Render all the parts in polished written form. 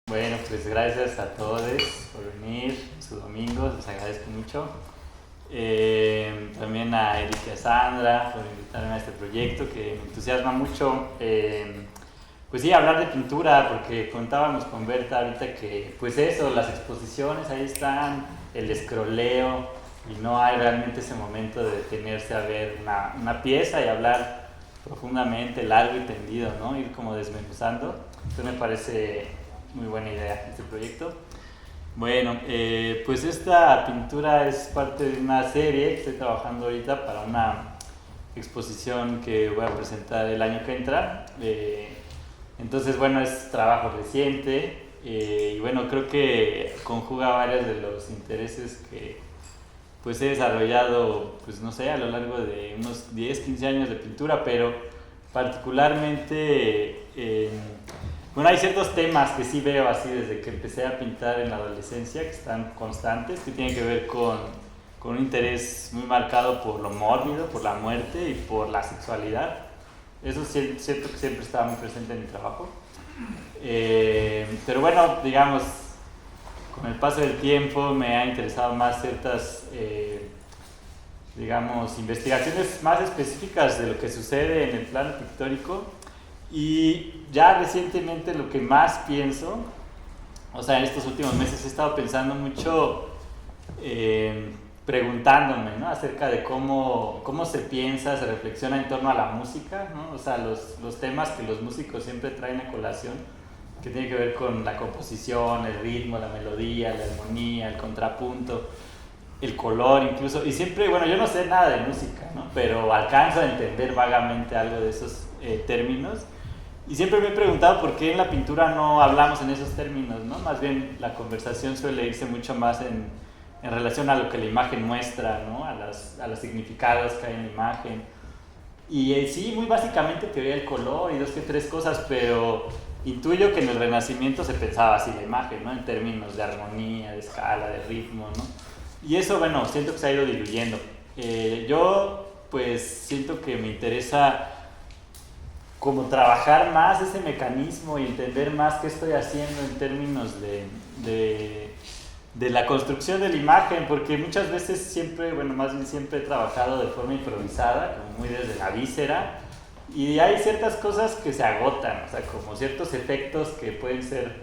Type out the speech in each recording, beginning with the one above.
Bueno, pues gracias a todos por venir su domingo, les agradezco mucho. También a Eric y a Sandra por invitarme a este proyecto que me entusiasma mucho. Pues sí, hablar de pintura, porque contábamos con Berta ahorita que, pues eso, las exposiciones ahí están, el escroleo, y no hay realmente ese momento de detenerse a ver una pieza y hablar profundamente, largo y tendido, ¿no? Ir como desmenuzando. Entonces me parece muy buena idea este proyecto. Bueno, pues esta pintura es parte de una serie que estoy trabajando ahorita para una exposición que voy a presentar el año que entra. Entonces, bueno, es trabajo reciente y bueno, creo que conjuga varios de los intereses que pues he desarrollado, pues no sé, a lo largo de unos 10, 15 años de pintura, pero particularmente, bueno, hay ciertos temas que sí veo así desde que empecé a pintar en la adolescencia, que están constantes, que tienen que ver con un interés muy marcado por lo mórbido, por la muerte y por la sexualidad. Eso siento que siempre estaba muy presente en mi trabajo. Pero bueno, digamos, con el paso del tiempo me ha interesado más ciertas, digamos, investigaciones más específicas de lo que sucede en el plano pictórico. Y ya recientemente lo que más pienso, o sea, en estos últimos meses he estado pensando mucho, preguntándome, ¿no? Acerca de cómo se piensa, se reflexiona en torno a la música, ¿no? O sea, los temas que los músicos siempre traen a colación, que tiene que ver con la composición, el ritmo, la melodía, la armonía, el contrapunto, el color incluso. Y siempre, bueno, yo no sé nada de música, ¿no? Pero alcanzo a entender vagamente algo de esos términos. Y siempre me he preguntado por qué en la pintura no hablamos en esos términos, ¿no? Más bien la conversación suele irse mucho más en relación a lo que la imagen muestra, ¿no? A los significados que hay en la imagen. Y sí, muy básicamente teoría del color y dos que tres cosas, pero intuyo que en el Renacimiento se pensaba así la imagen, ¿no? En términos de armonía, de escala, de ritmo, ¿no? Y eso, bueno, siento que se ha ido diluyendo. Yo, pues, siento que me interesa como trabajar más ese mecanismo y entender más qué estoy haciendo en términos de la construcción de la imagen, porque muchas veces siempre, bueno, más bien siempre he trabajado de forma improvisada, como muy desde la víscera, y hay ciertas cosas que se agotan, o sea, como ciertos efectos que pueden ser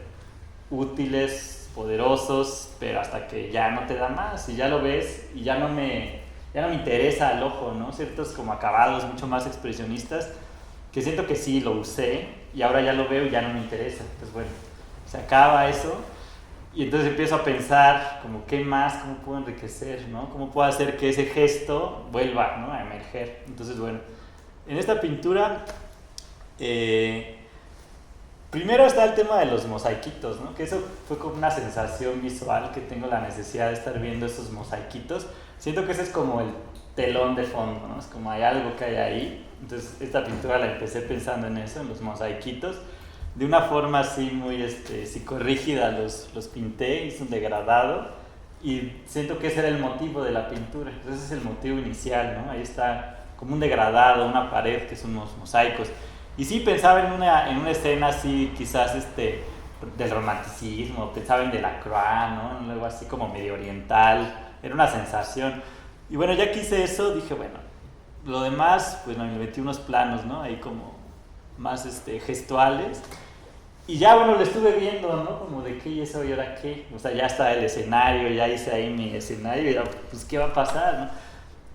útiles, poderosos, pero hasta que ya no te da más, y ya lo ves, y ya no me interesa al ojo, ¿no? Ciertos como acabados mucho más expresionistas, que siento que sí, lo usé, y ahora ya lo veo y ya no me interesa. Entonces, bueno, se acaba eso, y entonces empiezo a pensar como qué más, cómo puedo enriquecer, ¿no? Cómo puedo hacer que ese gesto vuelva, ¿no? A emerger. Entonces, bueno, en esta pintura, primero está el tema de los mosaiquitos, ¿no? Que eso fue como una sensación visual, que tengo la necesidad de estar viendo esos mosaiquitos. Siento que ese es como el telón de fondo, ¿no? Es como hay algo que hay ahí. Entonces esta pintura la empecé pensando en eso, en los mosaiquitos. De una forma así muy psicorrígida los pinté, hice un degradado y siento que ese era el motivo de la pintura. Entonces ese es el motivo inicial, ¿no? Ahí está como un degradado, una pared que son unos mosaicos. Y sí pensaba en una escena así, quizás del romanticismo, pensaba en Delacroix, ¿no? En algo así como medio oriental, era una sensación. Y bueno, ya que hice eso, dije, bueno, lo demás, pues me metí unos planos, ¿no? Ahí como más gestuales. Y ya, bueno, lo estuve viendo, ¿no? Como de qué y eso y ahora qué. O sea, ya está el escenario, ya hice ahí mi escenario y ya, pues, ¿qué va a pasar, no?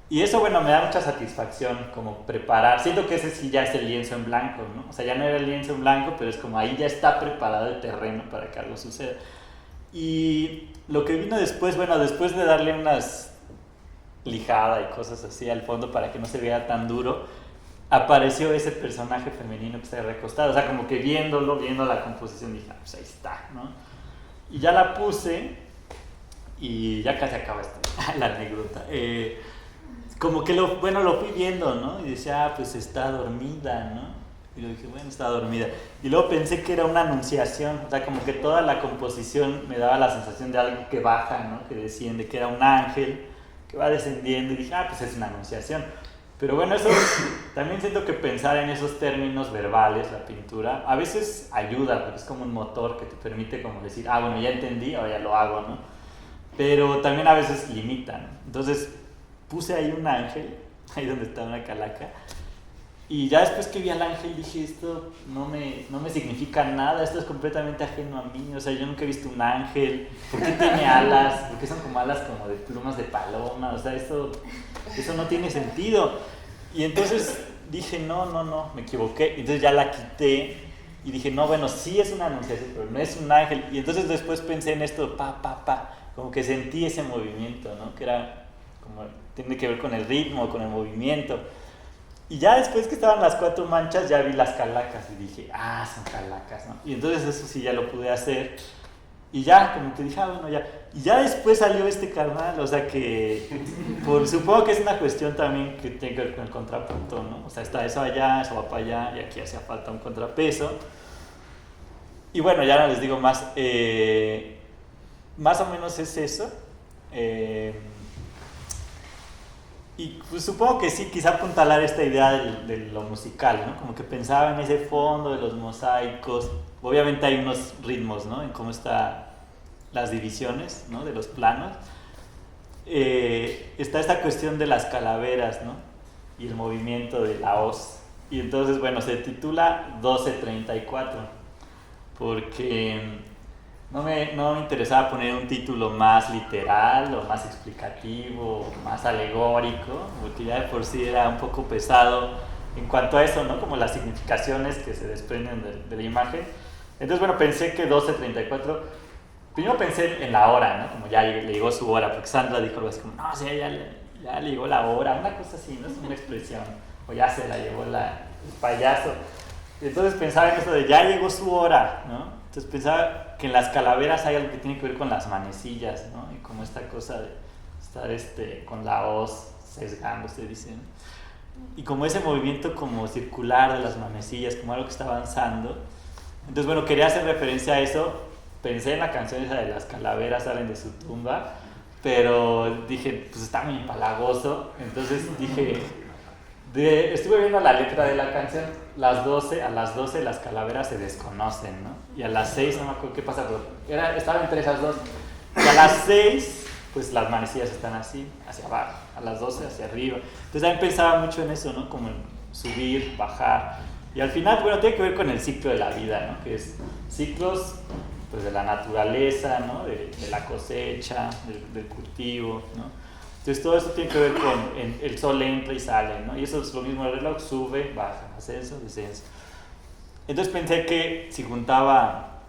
Y eso, bueno, me da mucha satisfacción, como preparar. Siento que ese sí ya es el lienzo en blanco, ¿no? O sea, ya no era el lienzo en blanco, pero es como ahí ya está preparado el terreno para que algo suceda. Y lo que vino después, bueno, después de darle unas lijada y cosas así al fondo para que no se vea tan duro, apareció ese personaje femenino que está recostado. O sea, como que viendo la composición, dije, pues ahí está, ¿no? Y ya la puse y ya casi acaba la anécdota. Como que lo fui viendo, ¿no? Y decía, pues está dormida, ¿no? Y yo dije, bueno, está dormida. Y luego pensé que era una anunciación, o sea, como que toda la composición me daba la sensación de algo que baja, ¿no? Que desciende, que era un ángel que va descendiendo. Y dije, pues es una anunciación. Pero bueno, eso también siento que pensar en esos términos verbales, la pintura, a veces ayuda, porque es como un motor que te permite como decir, ah, bueno, ya entendí, ahora ya lo hago, ¿no? Pero también a veces limitan. Entonces puse ahí un ángel, ahí donde está una calaca, y ya después que vi al ángel dije, esto no me significa nada, esto es completamente ajeno a mí, o sea, yo nunca he visto un ángel, ¿por qué tiene alas? ¿Por qué son como alas como de plumas de paloma? O sea, eso no tiene sentido. Y entonces dije, no, me equivoqué, entonces ya la quité y dije, no, bueno, sí es una anunciación, pero no es un ángel. Y entonces después pensé en esto, como que sentí ese movimiento, ¿no? Que era como, tiene que ver con el ritmo, con el movimiento. Y ya después que estaban las 4 manchas, ya vi las calacas y dije, ah, son calacas, ¿no? Y entonces eso sí ya lo pude hacer. Y ya, como que dije, ah, bueno, ya. Y ya después salió este carnal, o sea que, supongo que es una cuestión también que tiene que ver con el contrapunto, ¿no? O sea, está eso allá, eso va para allá, y aquí hacía falta un contrapeso. Y bueno, ya no les digo más. Más o menos es eso. Y pues supongo que sí, quizá apuntalar esta idea de lo musical, ¿no? Como que pensaba en ese fondo de los mosaicos. Obviamente hay unos ritmos, ¿no? En cómo están las divisiones, ¿no? De los planos. Está esta cuestión de las calaveras, ¿no? Y el movimiento de la hoz. Y entonces, bueno, se titula 1234, porque no me interesaba poner un título más literal o más explicativo, o más alegórico, porque ya de por sí era un poco pesado en cuanto a eso, ¿no? Como las significaciones que se desprenden de la imagen. Entonces, bueno, pensé que 12:34, primero pensé en la hora, ¿no? Como ya le llegó su hora, porque Sandra dijo algo así como, no, o sea, ya le llegó la hora, una cosa así, ¿no? Es una expresión, o ya se la llevó el payaso. Entonces pensaba en eso de ya llegó su hora, ¿no? Entonces pensaba que en las calaveras hay algo que tiene que ver con las manecillas, ¿no? Y como esta cosa de estar con la hoz sesgando, se dice, ¿no? Y como ese movimiento como circular de las manecillas, como algo que está avanzando. Entonces, bueno, quería hacer referencia a eso. Pensé en la canción esa de las calaveras salen de su tumba, pero dije, pues está muy empalagoso. Entonces dije, estuve viendo la letra de la canción, a las 12 las calaveras se desconocen, ¿no? Y a las 6, no me acuerdo qué pasa, pero estaba entre esas dos. Y a las 6, pues las manecillas están así, hacia abajo, a las 12 hacia arriba. Entonces también pensaba mucho en eso, ¿no? Como en subir, bajar. Y al final, bueno, tiene que ver con el ciclo de la vida, ¿no? Que es ciclos pues, de la naturaleza, ¿no? De la cosecha, del cultivo, ¿no? Entonces todo esto tiene que ver con el sol entra y sale, ¿no? Y eso es lo mismo, el reloj sube, baja, ascenso, descenso. Entonces pensé que si juntaba,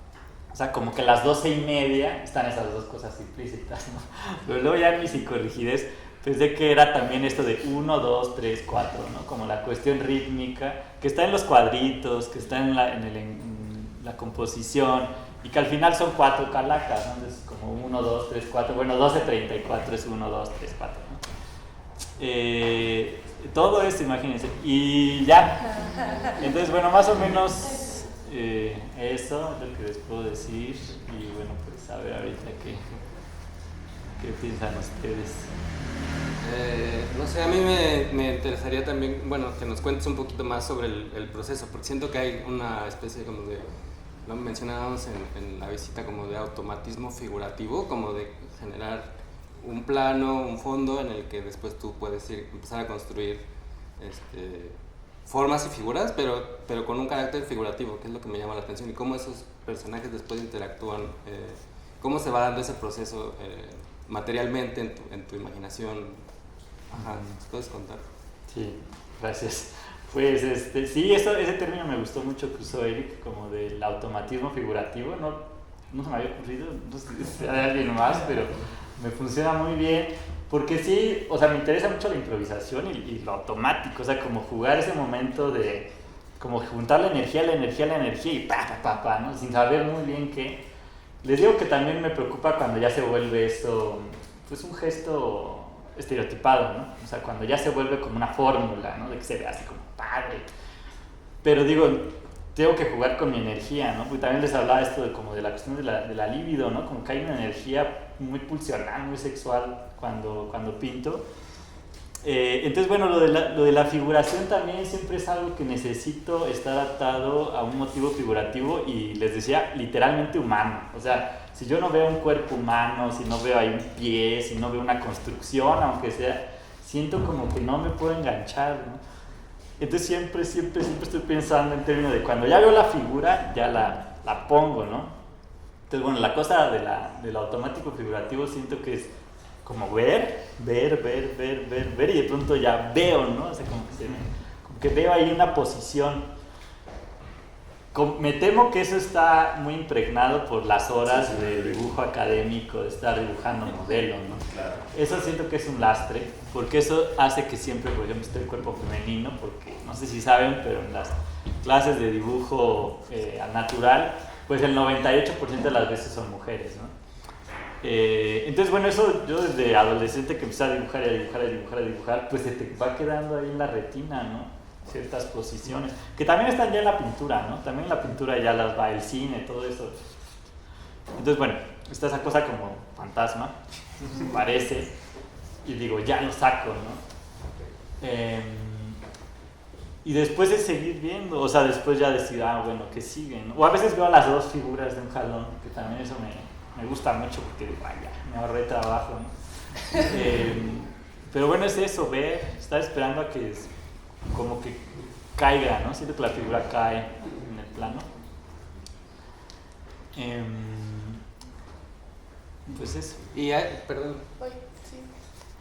o sea, como que a las 12:30 están esas dos cosas implícitas, ¿no? Pero luego ya en mi psicorrigidez pensé que era también esto de 1, 2, 3, 4, ¿no? Como la cuestión rítmica, que está en los cuadritos, que está en la composición, y que al final son 4 calacas, ¿no? Entonces como 1, 2, 3, 4, bueno, 12:34 es 1, 2, 3, 4, ¿no? Todo esto, imagínense, y ya. Entonces, bueno, más o menos eso es lo que les puedo decir, y bueno, pues a ver ahorita qué piensan ustedes. No sé, a mí me interesaría también, bueno, que nos cuentes un poquito más sobre el proceso, porque siento que hay una especie como de, lo mencionábamos en la visita, como de automatismo figurativo, como de generar un plano, un fondo en el que después tú puedes empezar a construir formas y figuras, pero con un carácter figurativo, que es lo que me llama la atención, y cómo esos personajes después interactúan, cómo se va dando ese proceso materialmente en tu imaginación. Ajá, ¿nos puedes contar? Sí, gracias. Pues sí, ese término me gustó mucho que usó Eric, como del automatismo figurativo. No se me había ocurrido, no sé si hay alguien más, pero me funciona muy bien. Porque sí, o sea, me interesa mucho la improvisación y lo automático, o sea, como jugar ese momento de, como juntar la energía y pa, ¿no? Sin saber muy bien qué. Les digo que también me preocupa cuando ya se vuelve eso, pues un gesto estereotipado, ¿no? O sea, cuando ya se vuelve como una fórmula, ¿no? De que se ve así como padre. Pero digo, tengo que jugar con mi energía, ¿no? Porque también les hablaba esto de la cuestión de la libido, ¿no? Como que hay una energía muy pulsional, muy sexual cuando pinto. Entonces, bueno, lo de la figuración también siempre es algo que necesito estar atado a un motivo figurativo y les decía, literalmente humano. O sea, si yo no veo un cuerpo humano, si no veo ahí un pie, si no veo una construcción, aunque sea, siento como que no me puedo enganchar, ¿no? Entonces siempre estoy pensando en términos de cuando ya veo la figura, ya la pongo, ¿no? Entonces, bueno, la cosa del automático figurativo siento que es como ver y de pronto ya veo, ¿no? O sea, como que veo ahí una posición. Me temo que eso está muy impregnado por las horas de dibujo académico, de estar dibujando modelos, ¿no? Claro. Eso siento que es un lastre, porque eso hace que siempre, por ejemplo, esté el cuerpo femenino, porque no sé si saben, pero en las clases de dibujo natural, pues el 98% de las veces son mujeres, ¿no? Entonces, bueno, eso yo desde adolescente que empecé a dibujar, pues se te va quedando ahí en la retina, ¿no? Ciertas posiciones, que también están ya en la pintura, ¿no? También en la pintura ya las va el cine, todo eso. Entonces, bueno, está esa cosa como fantasma, parece, y digo, ya lo saco, ¿no? Y después es seguir viendo, o sea, después ya decir, bueno, ¿qué sigue, no? O a veces veo las dos figuras de un jalón, que también eso me gusta mucho porque digo, ya, me ahorré trabajo, ¿no? Pero bueno, es eso, ver, estar esperando a que como que caiga, ¿no? Siento que la figura cae en el plano. Pues eso. Y perdón. Voy, sí.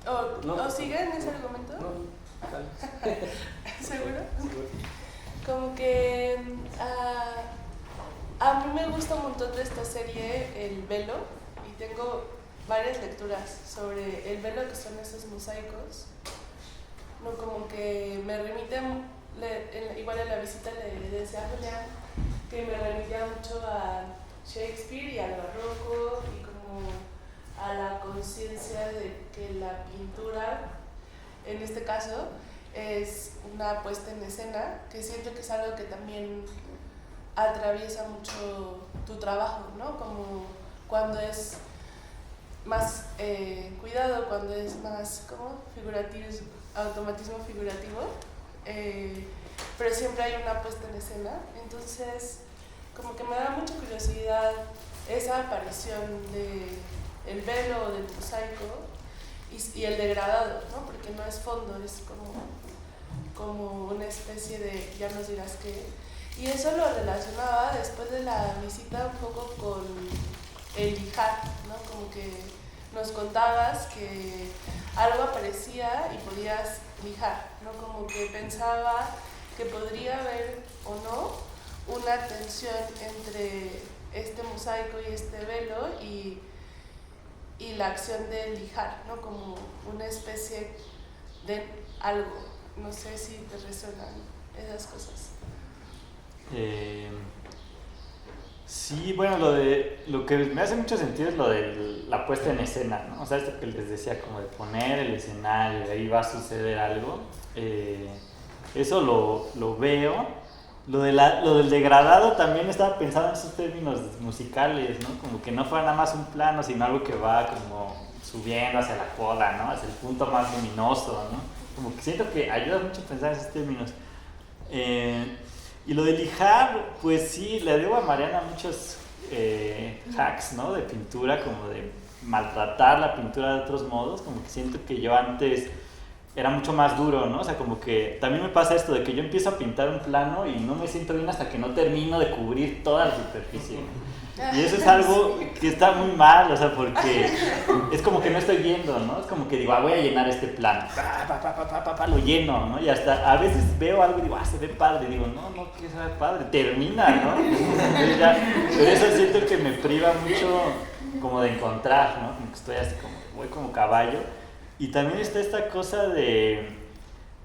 ¿O sigue en ese argumento? No, dale. ¿Seguro? Como que a mí me gusta un montón de esta serie, El Velo, y tengo varias lecturas sobre el velo, que son esos mosaicos. No, como que me remiten, igual en la visita le decía a Julián que me remitía mucho a Shakespeare y al barroco y como a la conciencia de que la pintura, en este caso, es una puesta en escena, que siento que es algo que también atraviesa mucho tu trabajo, ¿no? Como cuando es más cuidado, cuando es más como figurativo, automatismo figurativo, pero siempre hay una puesta en escena. Entonces como que me da mucha curiosidad esa aparición del velo o del mosaico y el degradado, ¿no? Porque no es fondo, es como una especie de, ya nos dirás qué. Y eso lo relacionaba después de la visita un poco con el lijar, ¿no? Como que nos contabas que algo aparecía y podías lijar, ¿no? Como que pensaba que podría haber o no una tensión entre este mosaico y este velo y la acción de lijar, ¿no? Como una especie de algo. No sé si te resuenan esas cosas. Sí, bueno, lo que me hace mucho sentido es lo de la puesta en escena, ¿no? O sea, esto que les decía, como de poner el escenario, de ahí va a suceder algo. Eso lo veo. Lo del degradado también estaba pensando en esos términos musicales, ¿no? Como que no fuera nada más un plano, sino algo que va como subiendo hacia la coda, ¿no? Hacia el punto más luminoso, ¿no? Como que siento que ayuda mucho a pensar en esos términos. Y lo de lijar, pues sí, le debo a Mariana muchos hacks, ¿no? De pintura, como de maltratar la pintura de otros modos. Como que siento que yo antes era mucho más duro, ¿no? O sea, como que también me pasa esto de que yo empiezo a pintar un plano y no me siento bien hasta que no termino de cubrir toda la superficie. Y eso es algo que está muy mal, o sea, porque es como que no estoy viendo, ¿no? Es como que digo, voy a llenar este plano, lo lleno, ¿no? Y hasta a veces veo algo y digo, se ve padre, y digo, no, que se ve padre, termina, ¿no? Entonces pero eso siento que me priva mucho como de encontrar, ¿no? Como que estoy así como, voy como caballo. Y también está esta cosa de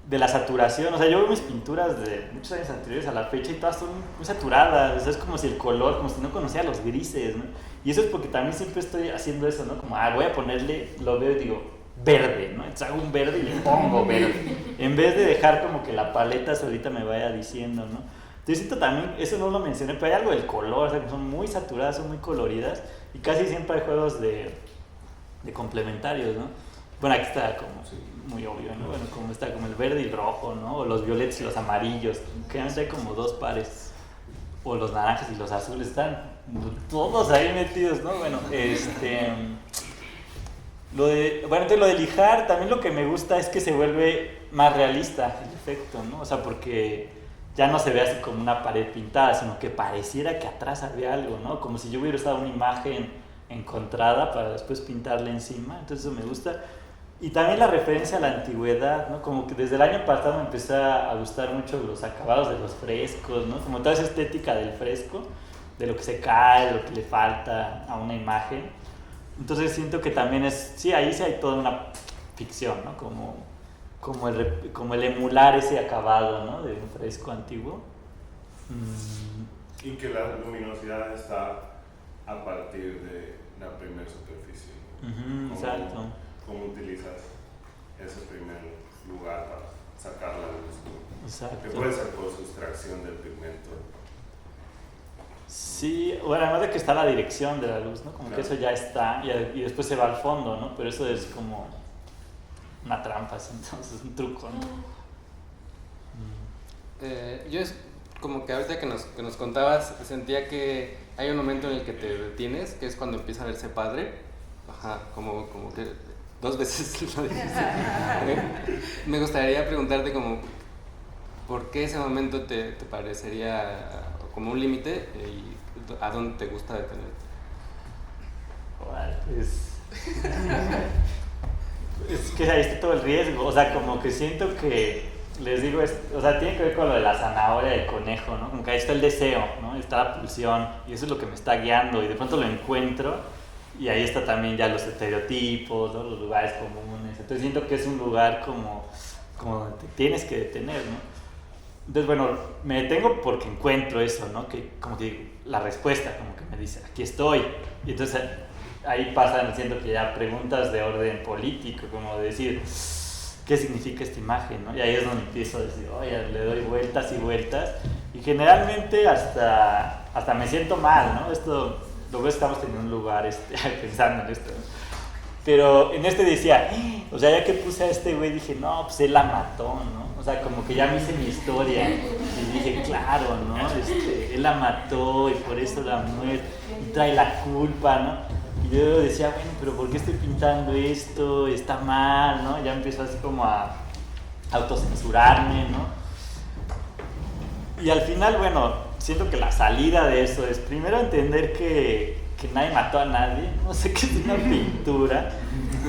la saturación, o sea, yo veo mis pinturas de muchos años anteriores a la fecha y todas son muy saturadas, o sea, es como si el color, como si no conocía los grises, ¿no? Y eso es porque también siempre estoy haciendo eso, ¿no? Como, voy a ponerle, lo veo y digo, verde, ¿no? Entonces hago un verde y le pongo verde, en vez de dejar como que la paleta solita me vaya diciendo, ¿no? Entonces siento también, eso no lo mencioné, pero hay algo del color, o sea, que son muy saturadas, son muy coloridas y casi siempre hay juegos de complementarios, ¿no? Bueno, aquí está como muy obvio, ¿no? Bueno, como está como el verde y el rojo, ¿no? O los violetas y los amarillos. Generalmente hay como 2 pares. O los naranjas y los azules están todos ahí metidos, ¿no? Bueno, entonces lo de lijar, también lo que me gusta es que se vuelve más realista el efecto, ¿no? O sea, porque ya no se ve así como una pared pintada, sino que pareciera que atrás había algo, ¿no? Como si yo hubiera usado una imagen encontrada para después pintarla encima, entonces eso me gusta. Y también la referencia a la antigüedad, ¿no? Como que desde el año pasado me empezó a gustar mucho los acabados de los frescos, ¿no? Como toda esa estética del fresco, de lo que se cae, de lo que le falta a una imagen. Entonces siento que también ahí sí hay toda una ficción, ¿no? Como el emular ese acabado, ¿no? De un fresco antiguo. Y que la luminosidad está a partir de la primera superficie. Exacto. ¿Cómo utilizas ese primer lugar para sacar la luz? Exacto. Que puede ser por sustracción del pigmento. Sí, bueno, además de que está la dirección de la luz, ¿no? Como que eso ya está y después se va al fondo, ¿no? Pero eso es como una trampa, entonces un truco, ¿no? Yo es como que ahorita que nos contabas, sentía que hay un momento en el que te detienes, que es cuando empieza a verse padre. Ajá, como que 2 veces lo dijiste. Me gustaría preguntarte como, ¿por qué ese momento te parecería como un límite y a dónde te gusta detenerte? Bueno, es que ahí está todo el riesgo, o sea, como que siento que, les digo, o sea, tiene que ver con lo de la zanahoria y el conejo, ¿no? Como que ahí está el deseo, ¿no? Está la pulsión y eso es lo que me está guiando y de pronto lo encuentro y ahí está también ya los estereotipos, ¿no? Los lugares comunes, entonces siento que es un lugar como donde te tienes que detener, ¿no? Entonces, bueno, me detengo porque encuentro eso, ¿no? Que como que la respuesta, como que me dice, aquí estoy. Y entonces ahí pasan, siento que ya preguntas de orden político, como de decir, ¿qué significa esta imagen, no? Y ahí es donde empiezo a decir, oye, le doy vueltas y vueltas. Y generalmente hasta me siento mal, ¿no? Esto, luego estamos en un lugar pensando en esto, ¿no? Pero en decía, o sea, ya que puse a este güey, dije, no, pues él la mató, ¿no? O sea, como que ya me hice mi historia y dije, claro, ¿no? Él la mató y por eso la muerte y trae la culpa, ¿no? Y yo decía, bueno, pero ¿por qué estoy pintando esto? Está mal, ¿no? Ya empiezo así como a autocensurarme, ¿no? Y al final, bueno, siento que la salida de eso es primero entender que nadie mató a nadie, no sé qué es una pintura,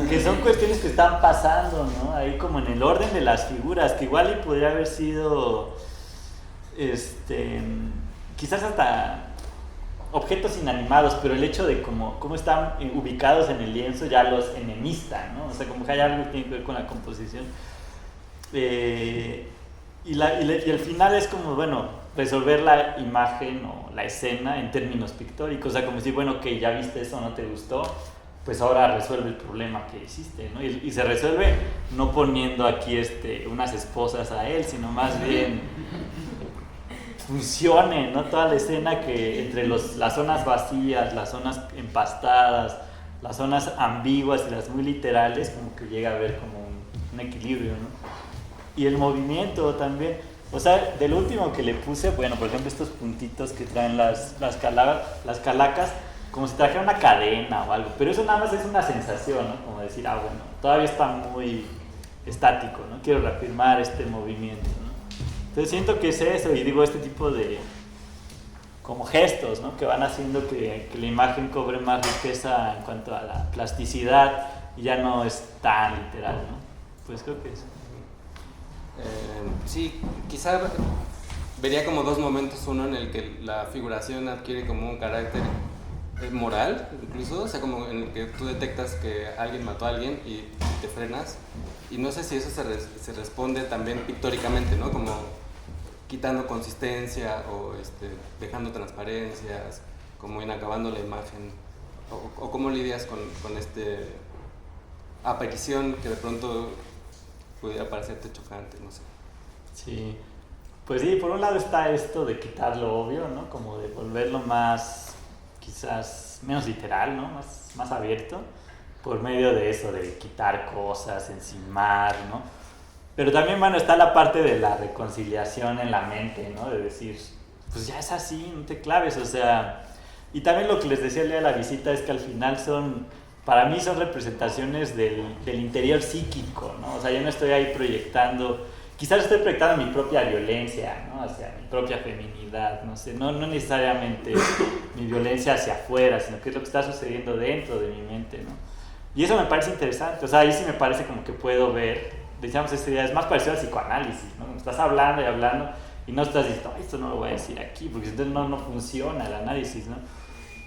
que son cuestiones que están pasando, ¿no? Ahí como en el orden de las figuras, que igual y podría haber sido, quizás hasta objetos inanimados, pero el hecho de cómo están ubicados en el lienzo ya los enemista, ¿no? O sea, como que hay algo que tiene que ver con la composición. Y el final es como, bueno, resolver la imagen o la escena en términos pictóricos, o sea, como decir, bueno, que ya viste eso, no te gustó, pues ahora resuelve el problema que hiciste, ¿no? Y se resuelve no poniendo aquí unas esposas a él, sino más bien funcione, ¿no? Toda la escena que entre las zonas vacías, las zonas empastadas, las zonas ambiguas y las muy literales, como que llega a haber como un equilibrio, ¿no? Y el movimiento también, o sea, del último que le puse, bueno, por ejemplo, estos puntitos que traen las calacas, como si trajera una cadena o algo, pero eso nada más es una sensación, ¿no? Como decir, bueno, todavía está muy estático, ¿no? Quiero reafirmar este movimiento, ¿no? Entonces siento que es eso, y digo, este tipo de como gestos, ¿no? Que van haciendo que la imagen cobre más riqueza en cuanto a la plasticidad y ya no es tan literal, ¿no? Pues creo que eso. Sí, quizá vería como 2 momentos, uno en el que la figuración adquiere como un carácter moral, incluso, o sea, como en el que tú detectas que alguien mató a alguien y te frenas, y no sé si eso se responde también pictóricamente, ¿no? Como quitando consistencia o dejando transparencias, como inacabando la imagen, o cómo lidias con aparición que de pronto pudiera parecerte chocante, no sé. Sí, pues sí, por un lado está esto de quitar lo obvio, ¿no? Como de volverlo más, quizás, menos literal, ¿no? Más abierto. por medio de eso, de quitar cosas, encimar, ¿no? Pero también, bueno, está la parte de la reconciliación en la mente, ¿no? De decir, pues ya es así, no te claves, o sea... Y también lo que les decía el día de la visita es que al final para mí son representaciones del interior psíquico, ¿no? O sea, yo no estoy ahí proyectando, quizás estoy proyectando mi propia violencia, ¿no? Hacia mi propia feminidad, no sé, no necesariamente mi violencia hacia afuera, sino que es lo que está sucediendo dentro de mi mente, ¿no? Y eso me parece interesante, o sea, ahí sí me parece como que puedo ver, decíamos esta idea, es más parecido al psicoanálisis, ¿no? Estás hablando y hablando y no estás diciendo, esto no lo voy a decir aquí, porque entonces no funciona el análisis, ¿no?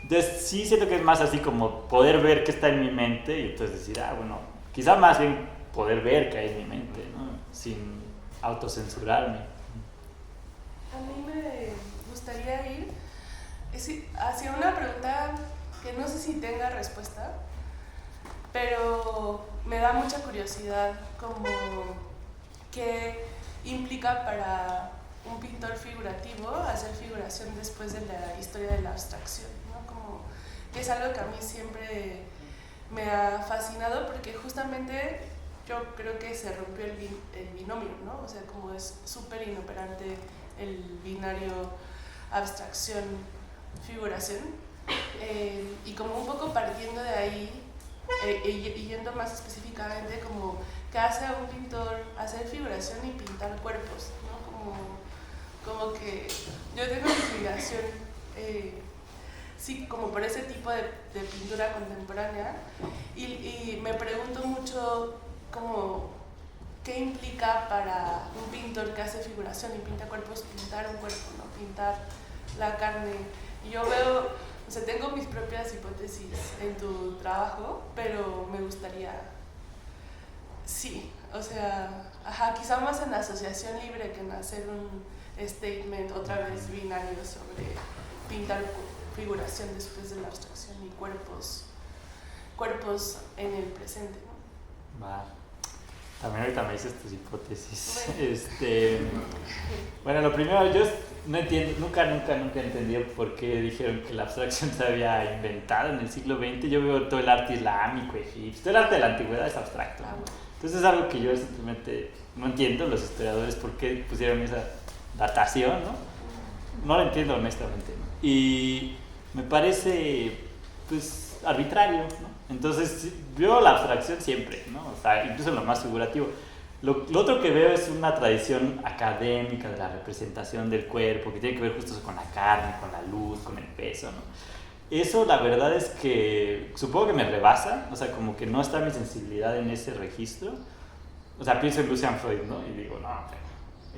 Entonces sí siento que es más así como poder ver qué está en mi mente y entonces decir, bueno, quizá más bien poder ver qué hay en mi mente, ¿no? Sin autocensurarme. A mí me gustaría ir hacia una pregunta que no sé si tenga respuesta, pero me da mucha curiosidad como qué implica para un pintor figurativo hacer figuración después de la historia de la abstracción, ¿no? Como que es algo que a mí siempre me ha fascinado porque justamente yo creo que se rompió el binomio, ¿no? O sea, como es súper inoperante el binario abstracción-figuración, y como un poco partiendo de ahí y yendo más específicamente como qué hace a un pintor hacer figuración y pintar cuerpos, ¿no? Como que yo tengo inclinación, sí, como por ese tipo de pintura contemporánea y me pregunto mucho como qué implica para un pintor que hace figuración y pinta cuerpos pintar un cuerpo, ¿no? Pintar la carne. Y yo veo, o sea, tengo mis propias hipótesis en tu trabajo, pero me gustaría, sí, o sea, quizá más en la asociación libre que en hacer un statement otra vez binario sobre pintar figuración después de la abstracción y cuerpos en el presente, ¿no? Va. También ahorita me dices tus hipótesis. Bueno, lo primero, yo no entiendo, nunca he entendido por qué dijeron que la abstracción se había inventado en el siglo XX. Yo veo todo el arte islámico, egipcio, todo el arte de la antigüedad es abstracto, ¿no? Entonces es algo que yo simplemente no entiendo, los historiadores, por qué pusieron esa datación, ¿no? No lo entiendo honestamente, ¿no? Y me parece, pues, arbitrario, ¿no? Entonces, veo la abstracción siempre, ¿no? O sea, incluso en lo más figurativo. Lo otro que veo es una tradición académica de la representación del cuerpo, que tiene que ver justo con la carne, con la luz, con el peso, ¿no? Eso, la verdad es que supongo que me rebasa, o sea, como que no está mi sensibilidad en ese registro. O sea, pienso en Lucian Freud, ¿no? Y digo, no,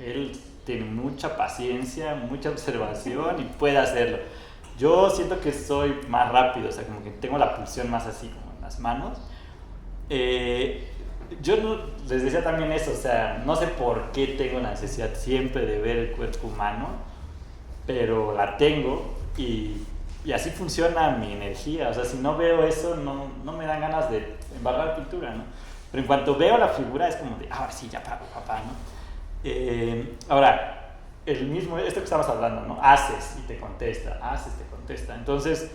él tiene mucha paciencia, mucha observación y puede hacerlo. Yo siento que soy más rápido, o sea, como que tengo la pulsión más así como en las manos. Yo les decía también eso, o sea, no sé por qué tengo la necesidad siempre de ver el cuerpo humano, pero la tengo y así funciona mi energía. O sea, si no veo eso, no me dan ganas de embarrar pintura, ¿no? Pero en cuanto veo la figura es como de, ahora sí, ya papá, ¿no? Ahora, esto que estabas hablando, ¿no? Haces y te contesta, Entonces,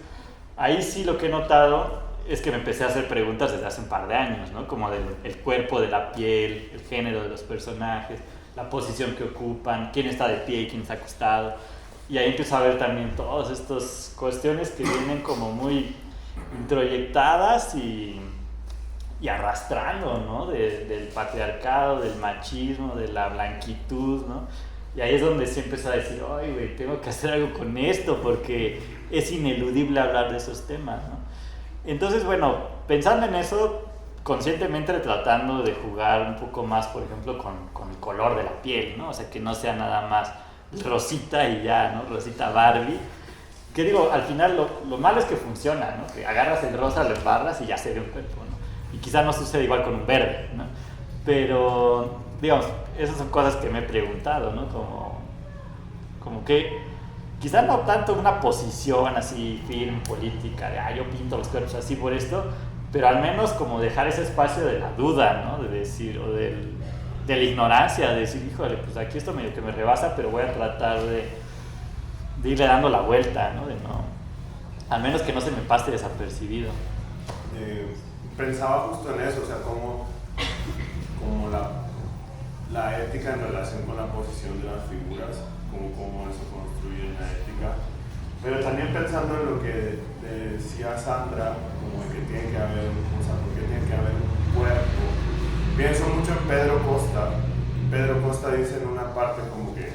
ahí sí lo que he notado es que me empecé a hacer preguntas desde hace un par de años, ¿no? Como del el cuerpo, de la piel, el género de los personajes, la posición que ocupan, quién está de pie y quién está acostado. Y ahí empiezo a ver también todas estas cuestiones que vienen como muy introyectadas y arrastrando, ¿no? Del patriarcado, del machismo, de la blanquitud, ¿no? Y ahí es donde sí empezó a decir, ay, güey, tengo que hacer algo con esto porque es ineludible hablar de esos temas, ¿no? Entonces, bueno, pensando en eso, conscientemente tratando de jugar un poco más, por ejemplo, con el color de la piel, ¿no? O sea, que no sea nada más rosita y ya, ¿no? Rosita Barbie. Que digo, al final lo malo es que funciona, ¿no? Que agarras el rosa, lo embarras y ya se ve un cuerpo, ¿no? Y quizá no sucede igual con un verde, ¿no? Pero, digamos, esas son cosas que me he preguntado, ¿no? Como que quizá no tanto una posición así firme, política, de yo pinto los cuerpos así por esto, pero al menos como dejar ese espacio de la duda, ¿no? De decir, o de la ignorancia, de decir, híjole, pues aquí esto medio que me rebasa, pero voy a tratar de irle dando la vuelta, ¿no? Al menos que no se me pase desapercibido. pensaba justo en eso, o sea, como la ética en relación con la posición de las figuras, cómo eso construye una ética. Pero también pensando en lo que decía Sandra, como de que tiene que haber, o sea, porque tiene que haber un cuerpo. Pienso mucho en Pedro Costa. Pedro Costa dice en una parte como que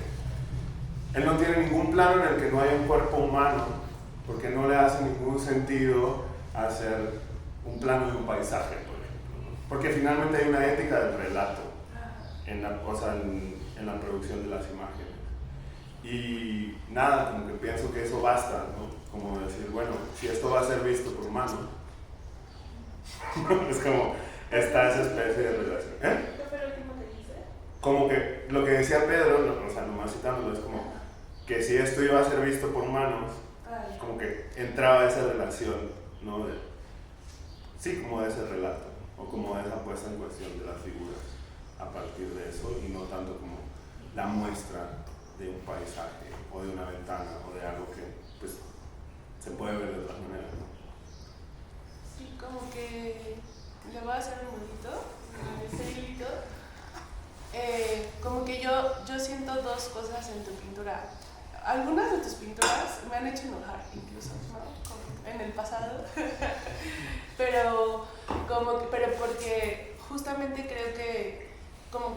él no tiene ningún plano en el que no haya un cuerpo humano, porque no le hace ningún sentido hacer un plano de un paisaje, por ejemplo, ¿no? Porque finalmente hay una ética del relato en la producción de las imágenes. Y nada, como que pienso que eso basta, ¿no? Como decir, bueno, si esto va a ser visto por humano, es como está esa especie de relación. ¿Qué fue lo último que dice? Como que lo que decía Pedro, o sea, nomás citándolo, es como que si esto iba a ser visto por humanos, como que entraba esa relación, ¿no? Sí, como de ese relato, o como de esa puesta en cuestión de las figuras a partir de eso, y no tanto como la muestra de un paisaje, o de una ventana, o de algo que, pues, se puede ver de otras maneras, ¿no? Sí, como que le voy a hacer un bonito, ese hilito. Como que yo siento dos cosas en tu pintura. Algunas de tus pinturas me han hecho enojar, incluso, ¿no? Como en el pasado. pero porque justamente creo que como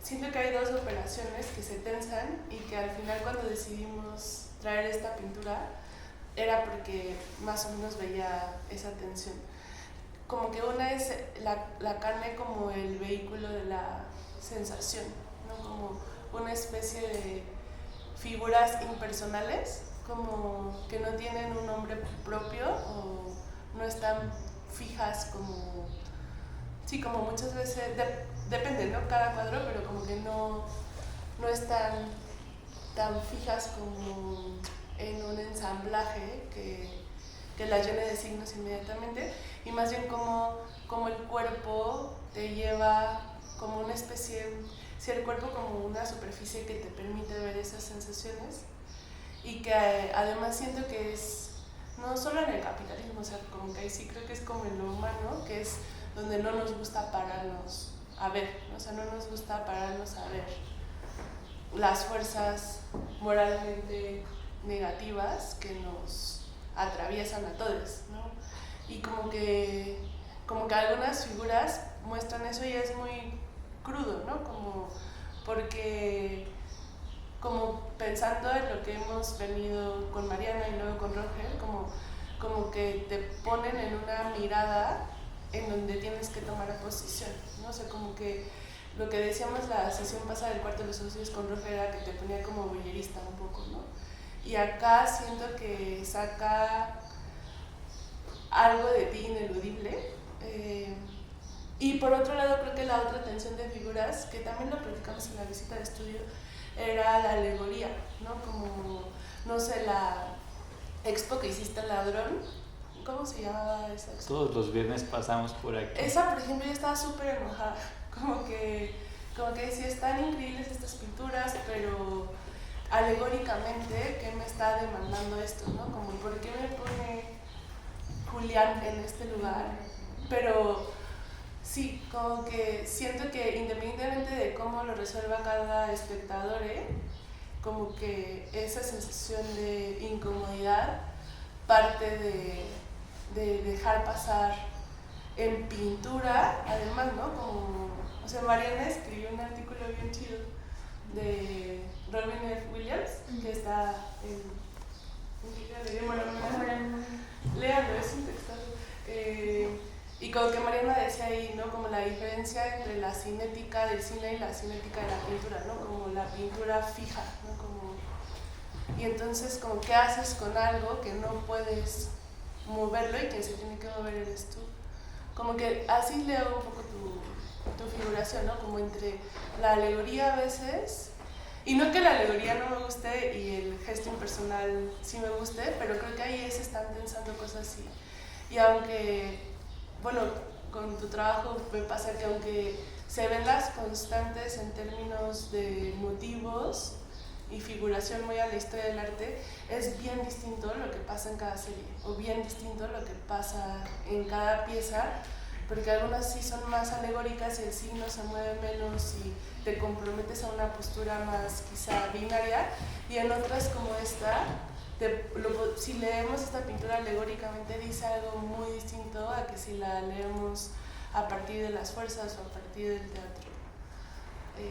siento que hay dos operaciones que se tensan y que al final cuando decidimos traer esta pintura era porque más o menos veía esa tensión. Como que una es la carne como el vehículo de la sensación, ¿no? Como una especie de figuras impersonales, como que no tienen un nombre propio o no están fijas como... Sí, como muchas veces, depende, ¿no? Cada cuadro, pero como que no están tan fijas como en un ensamblaje que la llene de signos inmediatamente, y más bien como el cuerpo te lleva como una especie, si el cuerpo como una superficie que te permite ver esas sensaciones, y que además siento que es, no solo en el capitalismo, o sea, como que ahí sí creo que es como en lo humano, que es donde no nos gusta pararnos a ver, ¿no? O sea, no nos gusta pararnos a ver las fuerzas moralmente negativas que nos atraviesan a todos, ¿no? Y como que algunas figuras muestran eso y es muy crudo, ¿no? Como porque como pensando en lo que hemos venido con Mariana y luego con Roger, como que te ponen en una mirada en donde tienes que tomar posición, ¿no? O sea, como que lo que decíamos la sesión pasada del cuarto de los socios con Roger era que te ponía como bollerista un poco, ¿no? Y acá siento que saca algo de ti ineludible. Y por otro lado, creo que la otra tensión de figuras, que también lo platicamos en la visita de estudio, era la alegoría, ¿no? Como, no sé, la expo que hiciste el Ladrón, ¿cómo se llamaba esa expo? Todos los viernes pasamos por aquí. Esa, por ejemplo, yo estaba súper enojada, como que decía, están increíbles estas pinturas, pero alegóricamente, ¿qué me está demandando esto, no? Como, ¿por qué me pone Julián en este lugar? Pero sí, como que siento que independientemente de cómo lo resuelva cada espectador, como que esa sensación de incomodidad parte de dejar pasar en pintura, además, ¿no? Como, o sea, Mariana escribió un artículo bien chido de Robin F. Williams, que está en léanlo, es un texto. Y como que Mariana decía ahí, ¿no? Como la diferencia entre la cinética del cine y la cinética de la pintura, ¿no? Como la pintura fija, ¿no? Como, y entonces, como, ¿qué haces con algo que no puedes moverlo y que se tiene que mover eres tú? Como que así leo un poco tu figuración, ¿no? Como entre la alegoría a veces, y no que la alegoría no me guste y el gesto impersonal sí me guste, pero creo que ahí se están pensando cosas así. Y aunque, bueno, con tu trabajo me pasa que aunque se ven las constantes en términos de motivos y figuración muy a la historia del arte, es bien distinto lo que pasa en cada serie, o bien distinto lo que pasa en cada pieza, porque algunas sí son más alegóricas y el signo se mueve menos y te comprometes a una postura más quizá binaria, y en otras como esta, si leemos esta pintura alegóricamente dice algo muy distinto a que si la leemos a partir de las fuerzas o a partir del teatro. Sí.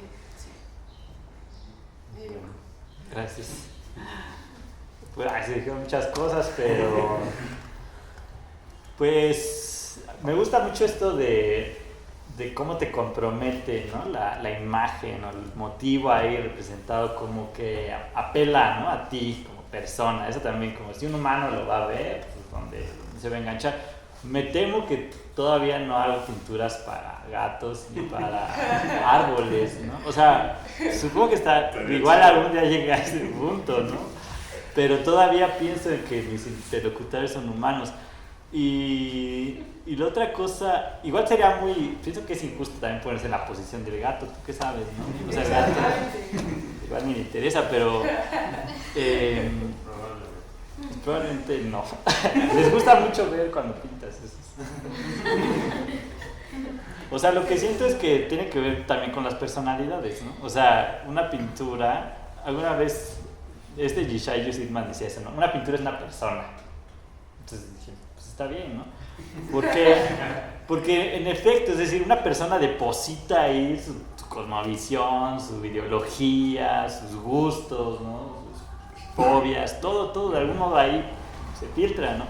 Gracias. Pues se dijeron muchas cosas, pero pues me gusta mucho esto de cómo te compromete, ¿no? la imagen o el motivo ahí representado, como que apela, ¿no? a ti como persona. Eso también, como si un humano lo va a ver, pues donde se va a enganchar. Me temo que todavía no hago pinturas para gatos ni para árboles, ¿no? O sea, supongo que igual algún día llega a ese punto, ¿no? Pero todavía pienso en que mis interlocutores son humanos. Y la otra cosa, igual sería pienso que es injusto también ponerse en la posición del gato, ¿tú qué sabes, no? O sea, el gato igual ni me interesa, pero probablemente no. Les gusta mucho ver cuando pintas eso. O sea, lo que siento es que tiene que ver también con las personalidades, ¿no? O sea, una pintura, alguna vez Yeshaya Sidman decía eso, ¿no? Una pintura es una persona. Entonces dije, pues está bien, ¿no? Porque en efecto, es decir, una persona deposita ahí su cosmovisión, su ideología, sus gustos, ¿no? Sus fobias, todo de algún modo ahí se filtra, ¿no?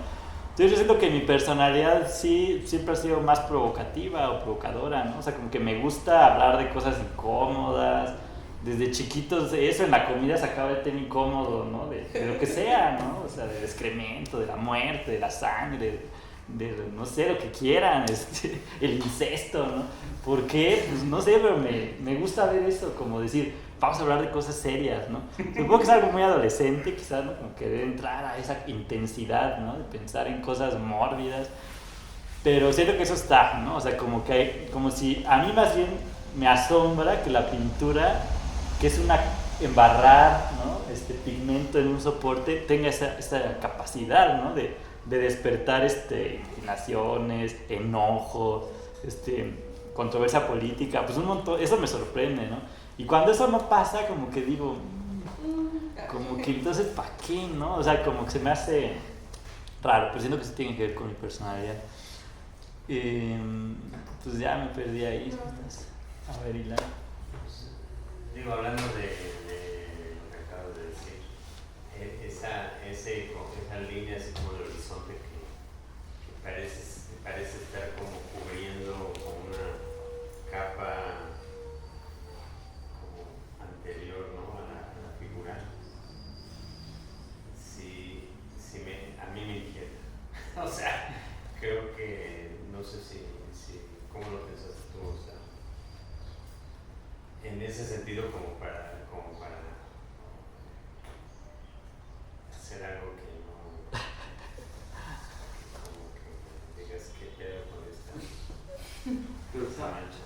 Entonces yo siento que mi personalidad sí siempre ha sido más provocativa o provocadora, ¿no? O sea, como que me gusta hablar de cosas incómodas. Desde chiquitos, eso en la comida sacaba el tema incómodo, ¿no? De lo que sea, ¿no? O sea, del excremento, de la muerte, de la sangre, de no sé, lo que quieran, el incesto, ¿no? ¿Por qué? Pues no sé, pero me gusta ver eso, como decir, vamos a hablar de cosas serias, ¿no? Supongo que es algo muy adolescente, quizás, ¿no? Como que debe entrar a esa intensidad, ¿no? De pensar en cosas mórbidas, pero siento que eso está, ¿no? O sea, como si a mí más bien me asombra que la pintura, que es embarrar, ¿no? Pigmento en un soporte, tenga esa capacidad, ¿no? De despertar inclinaciones, enojo, controversia política, pues un montón, eso me sorprende, ¿no? Y cuando eso no pasa, como que digo, como que entonces, ¿para qué, no? O sea, como que se me hace raro, pero siento que eso tiene que ver con mi personalidad. Pues ya me perdí ahí. A ver, Ilan. Digo, hablando de lo que acabas de decir, esa línea así como el horizonte que parece estar como cubriendo con una capa como anterior, ¿no? a la figura, a mí me inquieta. O sea, creo que, no sé ¿cómo lo pensaste tú? O sea, en ese sentido como para hacer algo que no, como que digas qué pedo con esta Pero, o sea, mancha.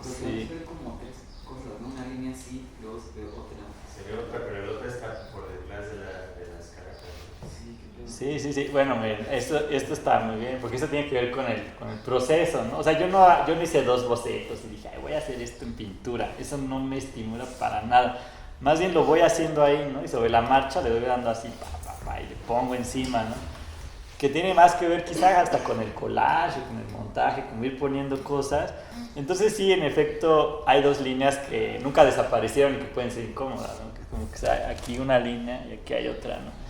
sí. Ver como tres cosas, ¿no? Una línea así, luego se ve otra. Se ve otra, pero el otro está por detrás de las caracas, ¿no? Sí. Bueno, miren, esto está muy bien, porque eso tiene que ver con el proceso, ¿no? O sea, yo no hice 2 bocetos y dije, voy a hacer esto en pintura. Eso no me estimula para nada. Más bien lo voy haciendo ahí, ¿no? Y sobre la marcha le doy dando así, y le pongo encima, ¿no? Que tiene más que ver quizás hasta con el collage, con el montaje, con ir poniendo cosas. Entonces sí, en efecto, hay 2 líneas que nunca desaparecieron y que pueden ser incómodas, ¿no? Que es como que aquí una línea y aquí hay otra, ¿no?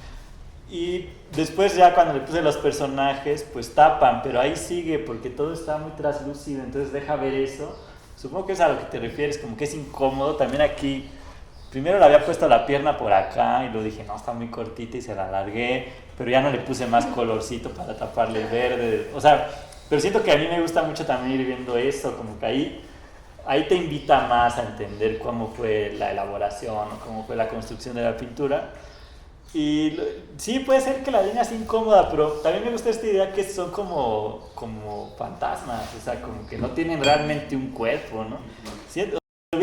Y después ya cuando le puse los personajes, pues tapan, pero ahí sigue porque todo está muy traslúcido, entonces deja ver eso. Supongo que es a lo que te refieres, como que es incómodo. También aquí, primero le había puesto la pierna por acá y lo dije, no, está muy cortita y se la alargué, pero ya no le puse más colorcito para taparle verde. O sea, pero siento que a mí me gusta mucho también ir viendo eso, como que ahí te invita más a entender cómo fue la elaboración o cómo fue la construcción de la pintura. Y sí, puede ser que la línea sea incómoda, pero también me gusta esta idea que son como fantasmas, o sea, como que no tienen realmente un cuerpo, ¿no? Si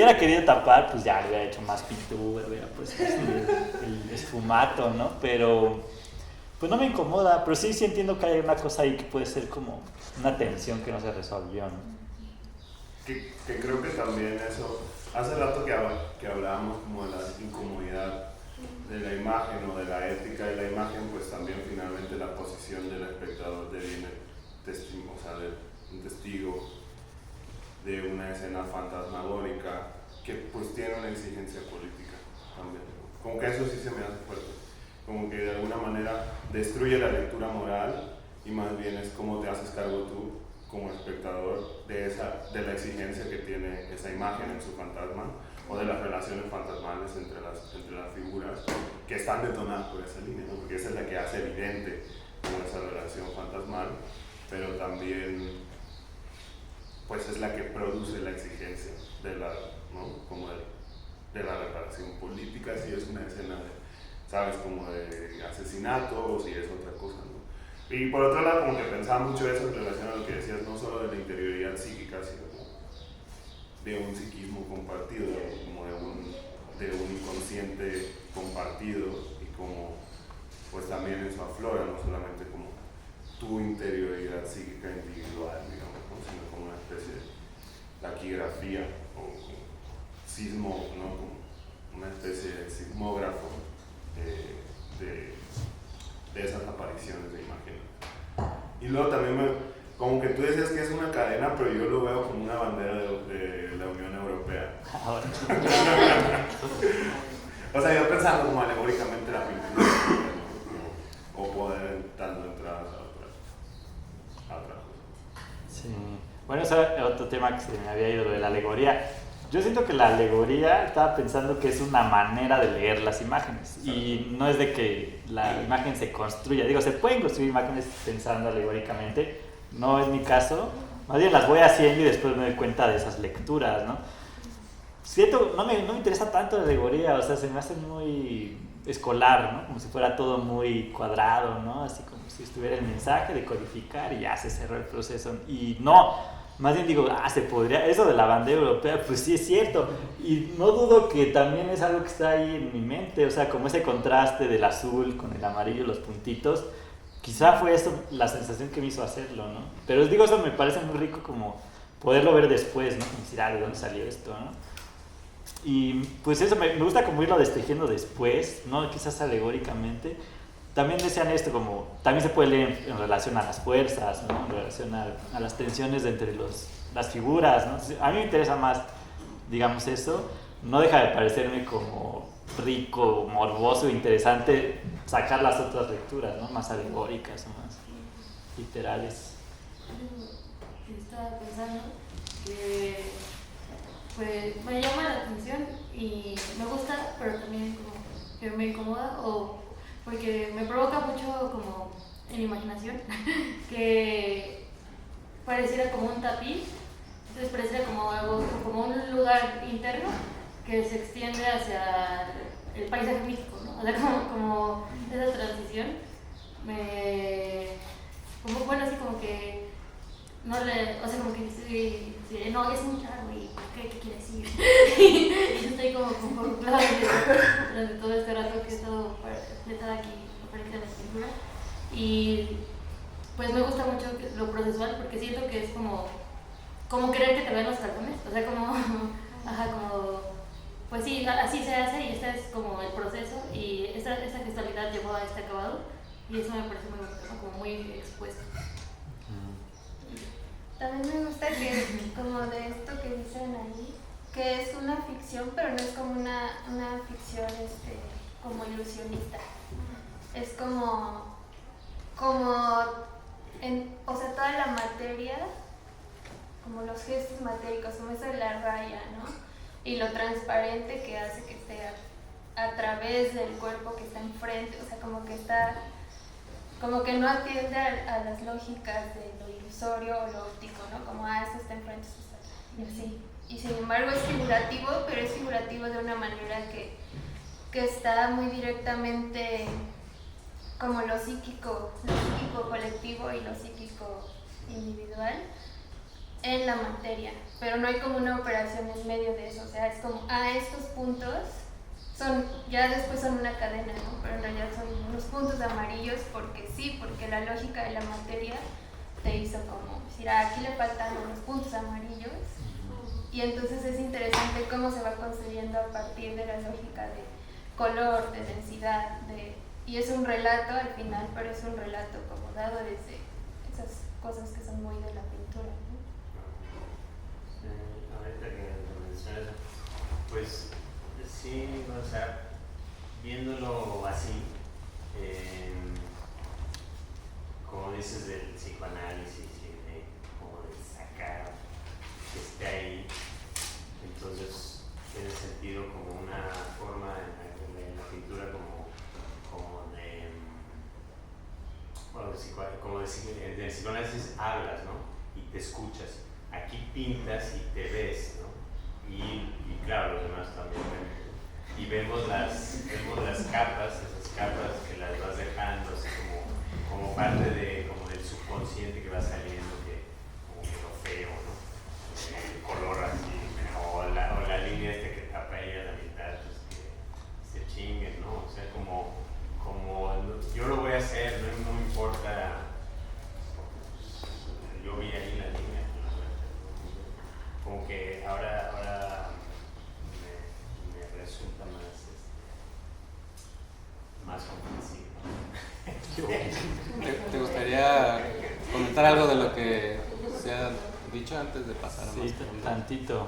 hubiera querido tapar, pues ya le hubiera hecho más pintura, hubiera puesto el esfumato, ¿no? Pero pues no me incomoda, pero sí entiendo que hay una cosa ahí que puede ser como una tensión que no se resolvió, ¿no? Que creo que también eso, hace rato que hablábamos como de la incomodidad de la imagen o de la ética de la imagen, pues también finalmente la posición del espectador deviene testigo, o sea, un testigo de una escena fantasmagórica que pues tiene una exigencia política también. Como que eso sí se me hace fuerte, como que de alguna manera destruye la lectura moral y más bien es como te haces cargo tú como espectador de la exigencia que tiene esa imagen en su fantasma o de las relaciones fantasmales entre las figuras que están detonadas por esa línea, ¿no? Porque esa es la que hace evidente como esa relación fantasmal, pero también pues es la que produce la exigencia de la, ¿no? Como de la reparación política, si es una escena de, ¿sabes? Como de asesinato o si es otra cosa, ¿no? Y por otro lado, como que pensaba mucho eso en relación a lo que decías, no solo de la interioridad psíquica, sino como de un psiquismo compartido, como de un inconsciente compartido y como pues también eso aflora, no solamente como tu interioridad psíquica individual, digamos, ¿no? Sino como una especie de taquigrafía o como sismo, ¿no? Como una especie de sismógrafo de esas apariciones de imagen. Y luego también como que tú decías que es una cadena, pero yo lo veo como una bandera de la Unión Europea. Ahora. O sea, yo pensando como alegóricamente la pintura, ¿no? O poder dando entradas a otra cosa. Sí. Bueno, ese era otro tema que se me había ido, lo de la alegoría. Yo siento que la alegoría, estaba pensando que es una manera de leer las imágenes y no es de que la imagen se construya. Digo, se pueden construir imágenes pensando alegóricamente, no es mi caso. Más bien las voy haciendo y después me doy cuenta de esas lecturas, ¿no? Siento, no me interesa tanto la alegoría, o sea, se me hace muy escolar, ¿no? Como si fuera todo muy cuadrado, ¿no? Así como si estuviera el mensaje de codificar y ya se cerró el proceso. Y no. Más bien digo, se podría, eso de la bandera europea, pues sí es cierto. Y no dudo que también es algo que está ahí en mi mente, o sea, como ese contraste del azul con el amarillo, los puntitos. Quizá fue eso la sensación que me hizo hacerlo, ¿no? Pero os digo, eso me parece muy rico como poderlo ver después, ¿no? Como decir, ¿de dónde salió esto, no? Y pues eso, me gusta como irlo destejiendo después, ¿no? Quizás alegóricamente. También decían esto, como también se puede leer en relación a las fuerzas, ¿no? En relación a las tensiones entre las figuras, ¿no? Entonces, a mí me interesa más, digamos, eso. No deja de parecerme como rico, morboso, interesante sacar las otras lecturas, ¿no? Más alegóricas o más literales. Estaba pensando que pues me llama la atención y me gusta, pero también como que me incomoda porque me provoca mucho como en imaginación que pareciera como un tapiz, entonces pareciera como algo, como un lugar interno que se extiende hacia el paisaje místico, ¿no? O sea, como esa transición bueno, así como que no le, o sea, como que no, es un árbol y ¿qué quiere decir? Y yo estoy como conformada durante todo este rato que he estado sentada aquí frente a la pintura y pues me gusta mucho lo procesual porque siento que es como querer que te vean los calzones, o sea, como pues sí, así se hace y este es como el proceso y esta gestualidad llevó a este acabado y eso me parece muy bonito, ¿no? Como muy expuesto. También me gusta que, como de esto que dicen ahí, que es una ficción, pero no es como una ficción como ilusionista. Es como o sea, toda la materia, como los gestos matéricos, como eso de la raya, ¿no? Y lo transparente que hace que esté a través del cuerpo que está enfrente, o sea, como que no atiende a las lógicas de lo ilusorio o lo óptico, ¿no? Como, esto está enfrente, esto está atrás, y así. Y sin embargo es figurativo, pero es figurativo de una manera que está muy directamente como lo psíquico colectivo y lo psíquico individual, en la materia, pero no hay como una operación en medio de eso, o sea, es como, estos puntos ya después son una cadena, ¿no? Pero en realidad son unos puntos amarillos porque sí, porque la lógica de la materia te hizo como decir, aquí le faltan unos puntos amarillos, y entonces es interesante cómo se va construyendo a partir de la lógica de color, de densidad, y es un relato al final, pero es un relato como dado desde esas cosas que son muy de la pintura, ¿no? Ahorita que lo mencionas, pues sí, o sea, viéndolo así, como dices del psicoanálisis y como de sacar que esté ahí, entonces tiene sentido como una forma en la pintura del psicoanálisis hablas, ¿no? Y te escuchas. Aquí pintas y te ves, ¿no? Y claro, los demás también ven. Y vemos las capas, esas capas que las vas dejando así como parte del subconsciente que va saliendo, que como que lo feo, ¿no? El color así, o la línea que tapa ella a la mitad, pues que se chinguen, ¿no? O sea, como yo lo voy a hacer, no me importa, yo vi ahí la línea, como que ahora me resulta más comprensible. ¿Te gustaría comentar algo de lo que se ha dicho antes de pasar a más? Sí, tantito.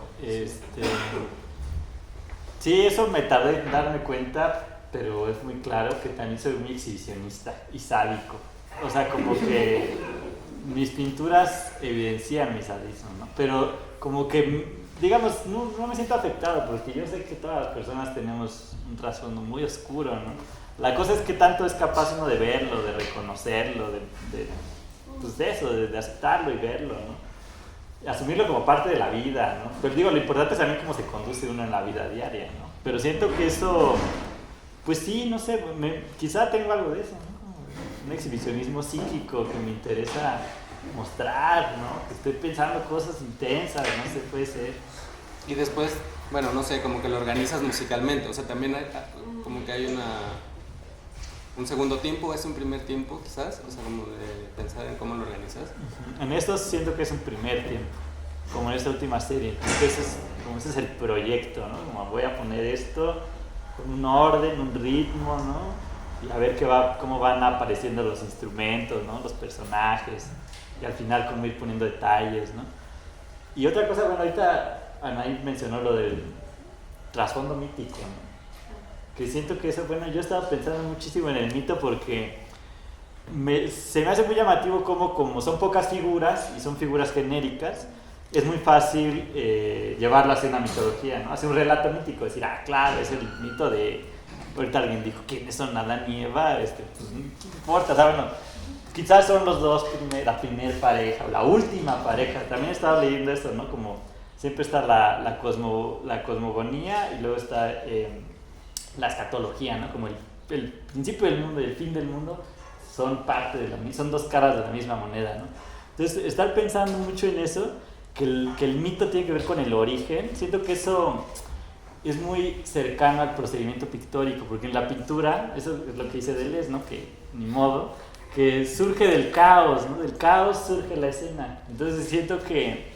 Sí, eso me tardé en darme cuenta, pero es muy claro que también soy muy exhibicionista y sádico. O sea, como que mis pinturas evidencian mi sadismo, ¿no? Pero como que, digamos, no me siento afectado, porque yo sé que todas las personas tenemos un trasfondo muy oscuro, ¿no? La cosa es que tanto es capaz uno de verlo, de reconocerlo, pues de eso, de aceptarlo y verlo, ¿no? Asumirlo como parte de la vida, ¿no? Pero digo, lo importante es también cómo se conduce uno en la vida diaria, ¿no? Pero siento que eso, pues sí, no sé, quizá tengo algo de eso, ¿no? Como un exhibicionismo psíquico que me interesa mostrar, ¿no? Que estoy pensando cosas intensas, no sé, puede ser. Y después, bueno, no sé, como que lo organizas musicalmente, o sea, también hay, como que hay un segundo tiempo, es un primer tiempo quizás, o sea, como de pensar en cómo lo organizas. En esto siento que es un primer tiempo, como en esta última serie. Entonces, ese es el proyecto, ¿no? Como voy a poner esto con un orden, un ritmo, ¿no? Y a ver cómo van apareciendo los instrumentos, ¿no? Los personajes, y al final cómo ir poniendo detalles, ¿no? Y otra cosa, bueno, ahorita Anaí mencionó lo del trasfondo mítico, ¿no? Que siento que eso, bueno, yo estaba pensando muchísimo en el mito porque se me hace muy llamativo como son pocas figuras y son figuras genéricas, es muy fácil llevarlas a una mitología, ¿no? Hacer un relato mítico, decir, claro, es el mito de... Ahorita alguien dijo, ¿quiénes son Adán y Eva? Pues, ¿qué importa? O sea, bueno, quizás son los dos, la primer pareja o la última pareja. También estaba leyendo esto, ¿no? Como siempre está la cosmogonía y luego está la escatología, ¿no? Como el principio del mundo y el fin del mundo son son dos caras de la misma moneda, ¿no? Entonces, estar pensando mucho en eso, que el mito tiene que ver con el origen, siento que eso es muy cercano al procedimiento pictórico, porque en la pintura, eso es lo que dice Deleuze, ¿no? Que ni modo, que surge del caos, ¿no? Del caos surge la escena. Entonces siento que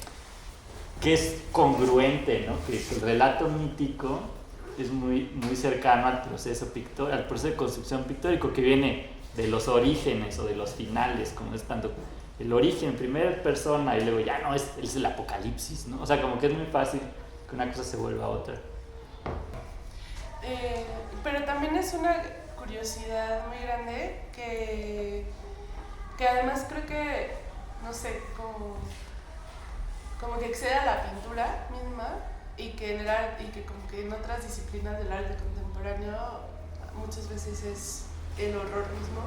es congruente, ¿no? Que el relato mítico es muy cercano al proceso al proceso de construcción pictórico, que viene de los orígenes o de los finales, como es tanto el origen en primera persona y luego ya no es el apocalipsis, ¿no? O sea, como que es muy fácil que una cosa se vuelva a otra. Pero también es una curiosidad muy grande que además creo que, no sé, como que excede a la pintura misma y que como que en otras disciplinas del arte contemporáneo muchas veces es el horror mismo,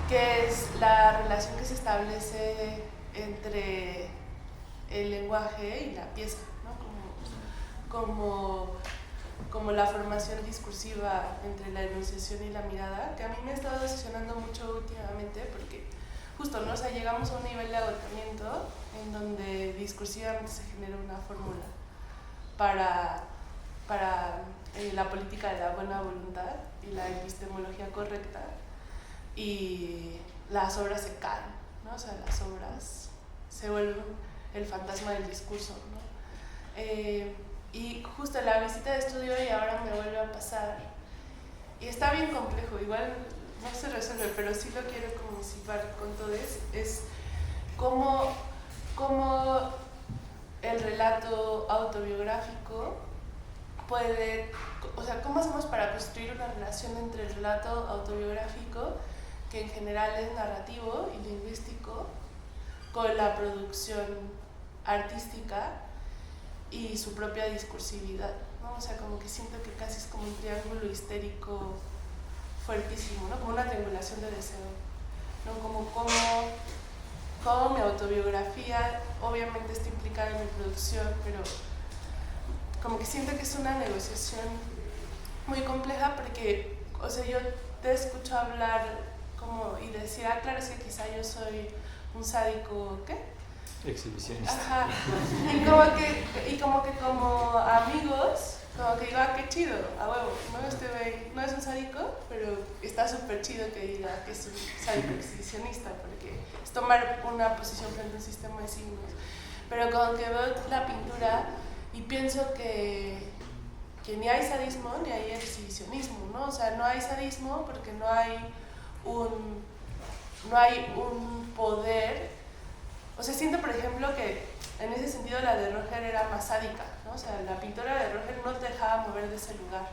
que es la relación que se establece entre el lenguaje y la pieza, ¿no? Como la formación discursiva entre la enunciación y la mirada, que a mí me ha estado obsesionando mucho últimamente, porque justo, ¿no? O sea, llegamos a un nivel de agotamiento en donde discursivamente se genera una fórmula para la política de la buena voluntad y la epistemología correcta, y las obras se caen, ¿no? O sea, las obras se vuelven el fantasma del discurso, ¿no? Y justo la visita de estudio y ahora me vuelve a pasar, y está bien complejo, igual no se resuelve, pero sí lo quiero como disipar con todo es cómo el relato autobiográfico puede, o sea, cómo hacemos para construir una relación entre el relato autobiográfico, que en general es narrativo y lingüístico, con la producción artística y su propia discursividad, ¿no? O sea, como que siento que casi es como un triángulo histérico fuertísimo, ¿no? Como una triangulación de deseo, ¿no? Como mi autobiografía obviamente está implicada en mi producción, pero como que siento que es una negociación muy compleja porque, o sea, yo te escucho hablar como y decir, claro, es que quizá yo soy un sádico, ¿qué? Exhibicionista. Ajá. Y como que como amigos, como que digo, qué chido, a huevo, no es un sádico, pero está súper chido que diga que es un sádico exhibicionista, porque es tomar una posición frente a un sistema de signos. Pero como que veo la pintura y pienso que ni hay sadismo ni hay exhibicionismo, ¿no? O sea, no hay sadismo porque no hay un poder. O sea, siento, por ejemplo, que en ese sentido la de Roger era más sádica, ¿no? O sea, la pintura de Roger no te dejaba mover de ese lugar,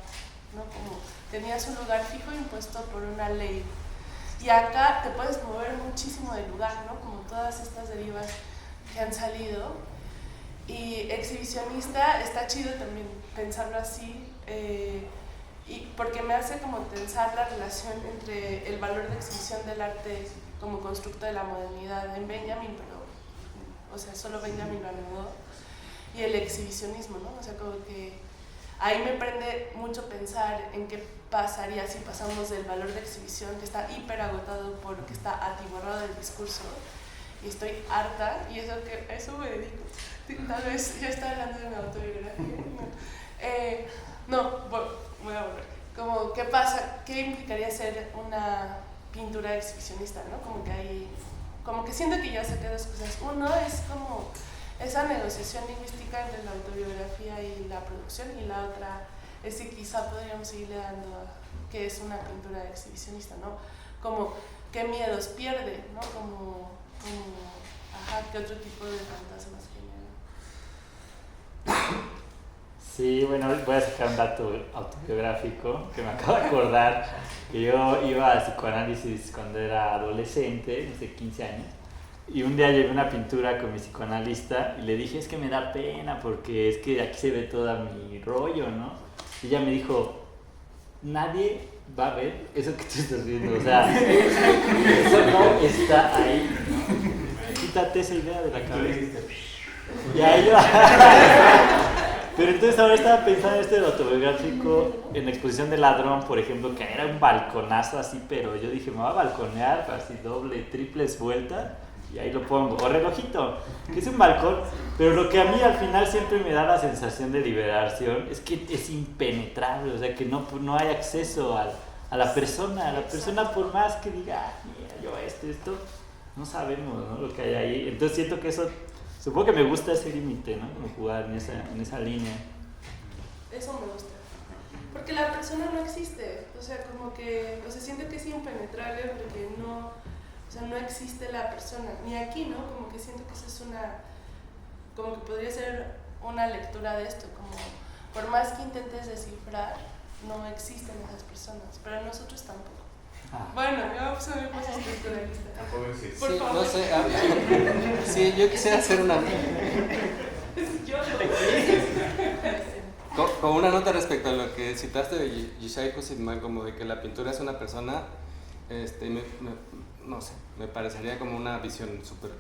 ¿no? Como tenías un lugar fijo impuesto por una ley. Y acá te puedes mover muchísimo del lugar, ¿no? Como todas estas derivas que han salido. Y exhibicionista está chido también pensarlo así, y porque me hace como pensar la relación entre el valor de exhibición del arte como constructo de la modernidad en Benjamin, pero, o sea, solo Benjamin lo anudó, y el exhibicionismo, ¿no? O sea, como que ahí me prende mucho pensar en qué pasaría si pasamos del valor de exhibición, que está hiper agotado porque está atiborrado del discurso, y estoy harta, y eso me dedico. Tal vez yo estaba hablando de mi autobiografía. Voy a volver. Como, ¿qué pasa? ¿Qué implicaría ser una pintura exhibicionista, ¿no? Como que siento que yo saqué dos cosas. Uno es como esa negociación lingüística entre la autobiografía y la producción, y la otra es que quizá podríamos seguirle dando a que es una pintura exhibicionista, ¿no? Como qué miedos pierde, ¿no? ¿Qué otro tipo de fantasmas genera? Sí, bueno, voy a sacar un dato autobiográfico que me acabo de acordar, que yo iba a psicoanálisis cuando era adolescente, no sé, 15 años, y un día llevé una pintura con mi psicoanalista y le dije, es que me da pena porque es que aquí se ve todo mi rollo, ¿no? Y ella me dijo, nadie va a ver eso que tú estás viendo, o sea, eso no está ahí, ¿no? Quítate esa idea de la cabeza. Y ahí yo... Pero entonces ahora estaba pensando en este autobiográfico, en la exposición de Ladrón, por ejemplo, que era un balconazo así, pero yo dije, me voy a balconear, así doble, triples vueltas, y ahí lo pongo. O relojito, que es un balcón, pero lo que a mí al final siempre me da la sensación de liberación es que es impenetrable, o sea, que no hay acceso a la persona por más que diga, mira, yo esto, no sabemos, ¿no? Lo que hay ahí. Entonces siento que eso... Supongo que me gusta ese límite, ¿no? Como jugar en esa línea. Eso me gusta. Porque la persona no existe. O sea, como que... O sea, siento que es impenetrable porque no... O sea, no existe la persona. Ni aquí, ¿no? Como que siento que eso es una... Como que podría ser una lectura de esto. Como, por más que intentes descifrar, no existen esas personas. Pero nosotros tampoco. Bueno, yo soy más estructuralista. Tampoco existe. Por favor. No sé, sí, yo quisiera hacer una... Con una nota respecto a lo que citaste de Yishai Kussitman, como de que la pintura es una persona, no sé, me parecería como una visión súper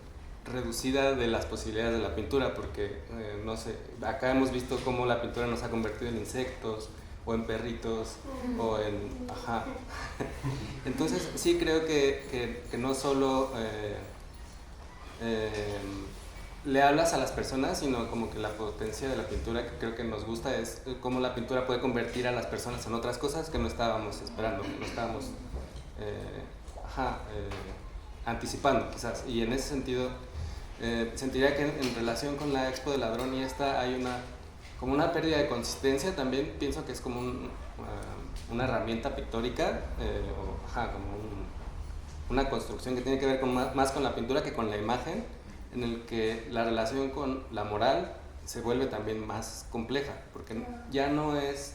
reducida de las posibilidades de la pintura, porque, no sé, acá hemos visto cómo la pintura nos ha convertido en insectos, o en perritos, o en... Ajá. Entonces sí creo que no solo le hablas a las personas, sino como que la potencia de la pintura que creo que nos gusta es cómo la pintura puede convertir a las personas en otras cosas que no estábamos esperando, que no estábamos anticipando quizás. Y en ese sentido sentiría que en relación con la Expo de Ladrón y esta hay como una pérdida de consistencia también. Pienso que es como una herramienta pictórica, como una construcción que tiene que ver más con la pintura que con la imagen, en el que la relación con la moral se vuelve también más compleja, porque ya no es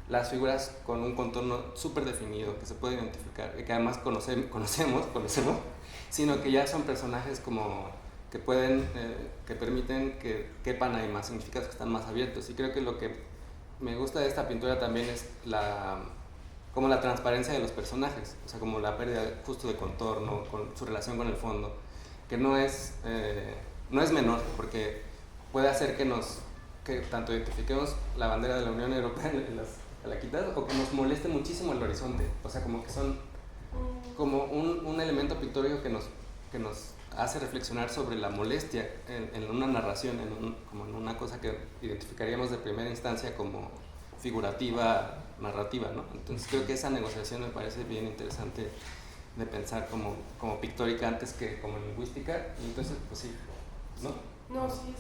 las figuras con un contorno súper definido que se puede identificar, que además conocemos, sino que ya son personajes como que permiten que quepan ahí más significados, que están más abiertos. Y creo que lo que me gusta de esta pintura también es como la transparencia de los personajes, o sea, como la pérdida justo de contorno, con su relación con el fondo, que no es menor, porque puede hacer que tanto identifiquemos la bandera de la Unión Europea en las calaquitas, o que nos moleste muchísimo el horizonte, o sea, como que son como un elemento pictórico que nos hace reflexionar sobre la molestia en una narración, como en una cosa que identificaríamos de primera instancia como figurativa, narrativa, ¿no? Entonces creo que esa negociación me parece bien interesante de pensar como pictórica antes que como lingüística, y entonces pues sí, ¿no? No, sí.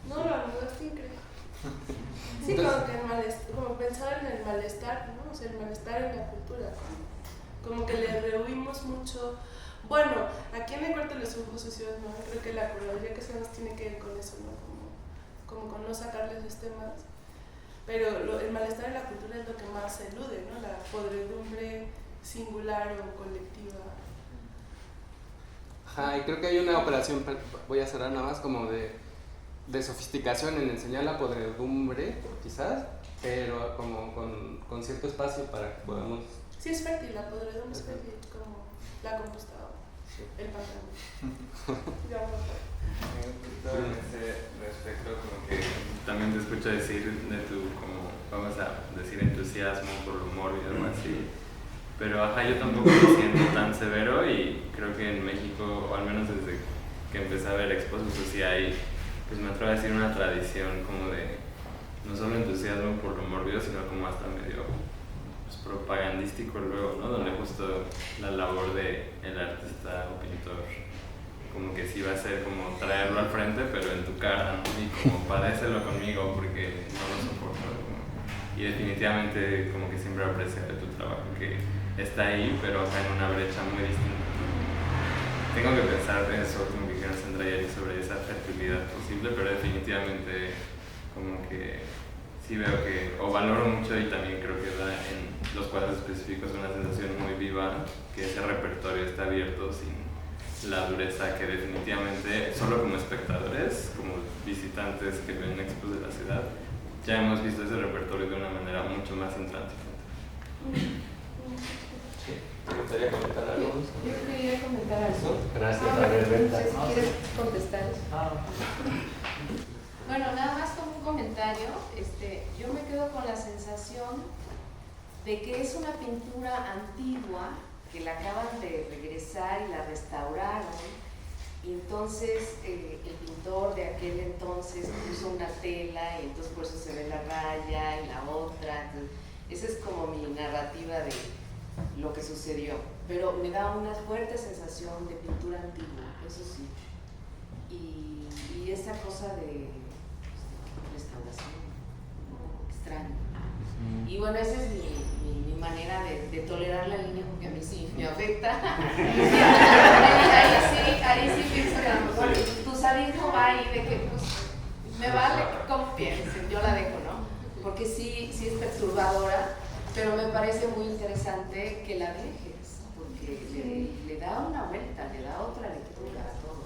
No, la verdad es increíble. Sí, entonces, como pensar en el malestar, ¿no? O sea, el malestar en la cultura, como que le rehuimos mucho. Bueno, aquí en el cuarto de los ojos sucios, ¿no? Creo que la curaduría que hacemos tiene que ver con eso, ¿no? Como con no sacarles los temas. Pero el malestar en la cultura es lo que más se elude, ¿no? La podredumbre singular o colectiva. Y creo que hay una operación, voy a cerrar nada más, como de sofisticación en enseñar la podredumbre, quizás, pero como con cierto espacio para que podamos... Sí, es fértil, la podredumbre es fértil, como la compostadora. Sí. El pantano. En ese respecto, como que también te escucho decir de tu, como vamos a decir, entusiasmo por el humor y algo así, pero yo tampoco lo siento tan severo, y creo que en México, o al menos desde que empecé a ver expos, pues sí hay, pues me atrevo a decir, una tradición como de no solo entusiasmo por lo mórbido, sino como hasta medio propagandístico luego, ¿no? Donde justo la labor del artista o pintor como que sí va a ser como traerlo al frente, pero en tu cara, ¿no? Y como padécelo conmigo porque no lo soporto, y definitivamente como que siempre apreciaré tu trabajo que está ahí, pero en una brecha muy distinta. Tengo que pensar en eso, como que dijeron Sandra y Ari, sobre esa fertilidad posible, pero definitivamente como que sí veo que, o valoro mucho, y también creo que da en los cuadros específicos una sensación muy viva, que ese repertorio está abierto sin la dureza que definitivamente, solo como espectadores, como visitantes que ven expos de la ciudad, ya hemos visto ese repertorio de una manera mucho más intransigente. ¿Te gustaría comentar algo? Yo quería comentar algo. Gracias, a ver, Berta. Si quieres contestar. Bueno, nada más como un comentario, yo me quedo con la sensación de que es una pintura antigua, que la acaban de regresar y la restauraron, y entonces el pintor de aquel entonces puso una tela y entonces por eso se ve la raya y la otra. Entonces, esa es como mi narrativa de lo que sucedió, pero me da una fuerte sensación de pintura antigua, eso sí, y esa cosa de restauración extraña. Y bueno, esa es mi manera de tolerar la línea, porque a mí sí me afecta. Ahí sí pienso que a lo mejor tu sadismo va ahí de que pues me vale como piensen, yo la dejo, ¿no? Porque sí es perturbadora, pero me parece muy interesante que la dejes, porque le da una vuelta, le da otra lectura a todo.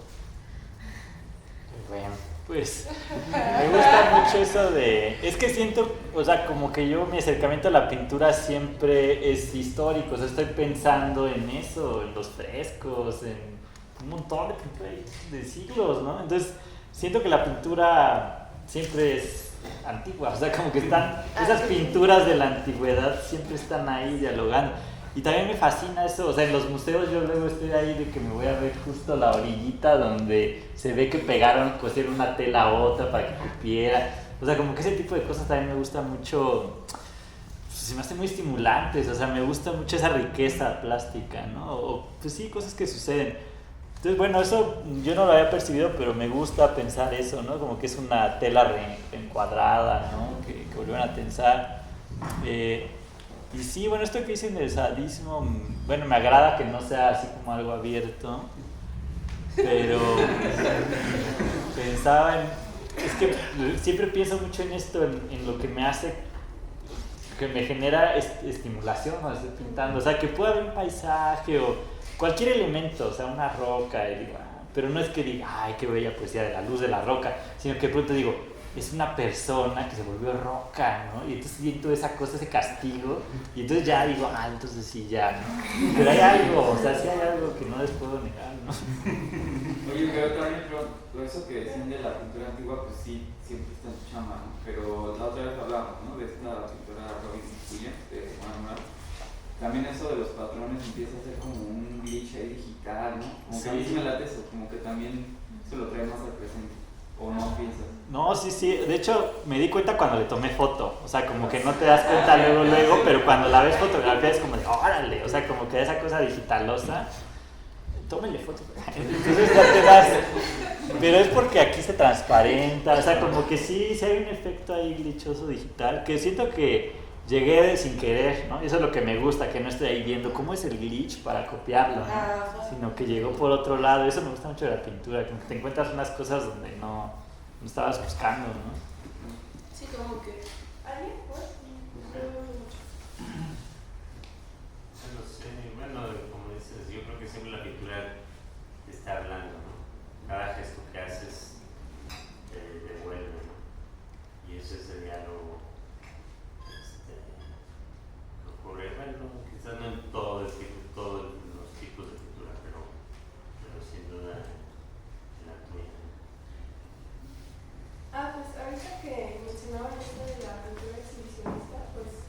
Bueno, pues me gusta mucho eso de... Es que siento, o sea, como que mi acercamiento a la pintura siempre es histórico, o sea, estoy pensando en eso, en los frescos, en un montón de pintura de siglos, ¿no? Entonces, siento que la pintura siempre es antigua, o sea, como que están, esas pinturas de la antigüedad siempre están ahí dialogando. Y también me fascina eso, o sea, en los museos yo luego estoy ahí de que me voy a ver justo la orillita donde se ve que cosieron una tela a otra para que cupiera. O sea, como que ese tipo de cosas también me gusta mucho, se me hacen muy estimulantes, o sea, me gusta mucho esa riqueza plástica, ¿no? O pues sí, cosas que suceden. Entonces, bueno, eso yo no lo había percibido, pero me gusta pensar eso, ¿no? Como que es una tela reencuadrada, ¿no? Que volvieron a tensar. Y sí, bueno, esto que dicen del sadismo, bueno, me agrada que no sea así como algo abierto, pero pensaba es que siempre pienso mucho en esto, en lo que me hace, que me genera estimulación cuando estoy pintando, o sea, que pueda haber un paisaje o cualquier elemento, o sea, una roca, y digo, pero no es que diga, ay, qué bella poesía de la luz de la roca, sino que de pronto digo, es una persona que se volvió roca, ¿no? Y entonces siento esa cosa, ese castigo, y entonces ya digo, entonces sí, ya, ¿no? Pero hay algo, o sea, sí hay algo que no les puedo negar, ¿no? Oye, pero también, pero eso que decían de la pintura antigua, pues sí, siempre está en tu chamba, ¿no? Pero la otra vez hablamos, ¿no? De esta pintura Robin Williams, de Manuel. También eso de los patrones empieza a ser como un glitch ahí digital, ¿no? Como que a mí sí me late eso, como que también se lo trae más al presente. ¿O no piensas? No, sí. De hecho, me di cuenta cuando le tomé foto. O sea, como que no te das cuenta luego, pero cuando la ves fotografía es como de, órale. O sea, como que esa cosa digitalosa. Tómale foto. Entonces ya te das. Pero es porque aquí se transparenta. O sea, como que sí hay un efecto ahí glitchoso digital. Que siento que llegué sin querer, ¿no? Eso es lo que me gusta, que no estoy ahí viendo cómo es el glitch para copiarlo, ¿no? Sino que llegó por otro lado. Eso me gusta mucho de la pintura, como que te encuentras unas cosas donde no estabas buscando, ¿no? Sí, como que... ¿Alguien? Bueno, como dices, yo creo que siempre la pintura te está hablando, ¿no? Cada gesto que haces te devuelve, ¿no? Y eso es el diálogo que ocurre, bueno, quizás no en todos los tipos de pintura, pero sin duda en la tuya. Pues ahorita que mencionaban esto de la pintura exhibicionista, pues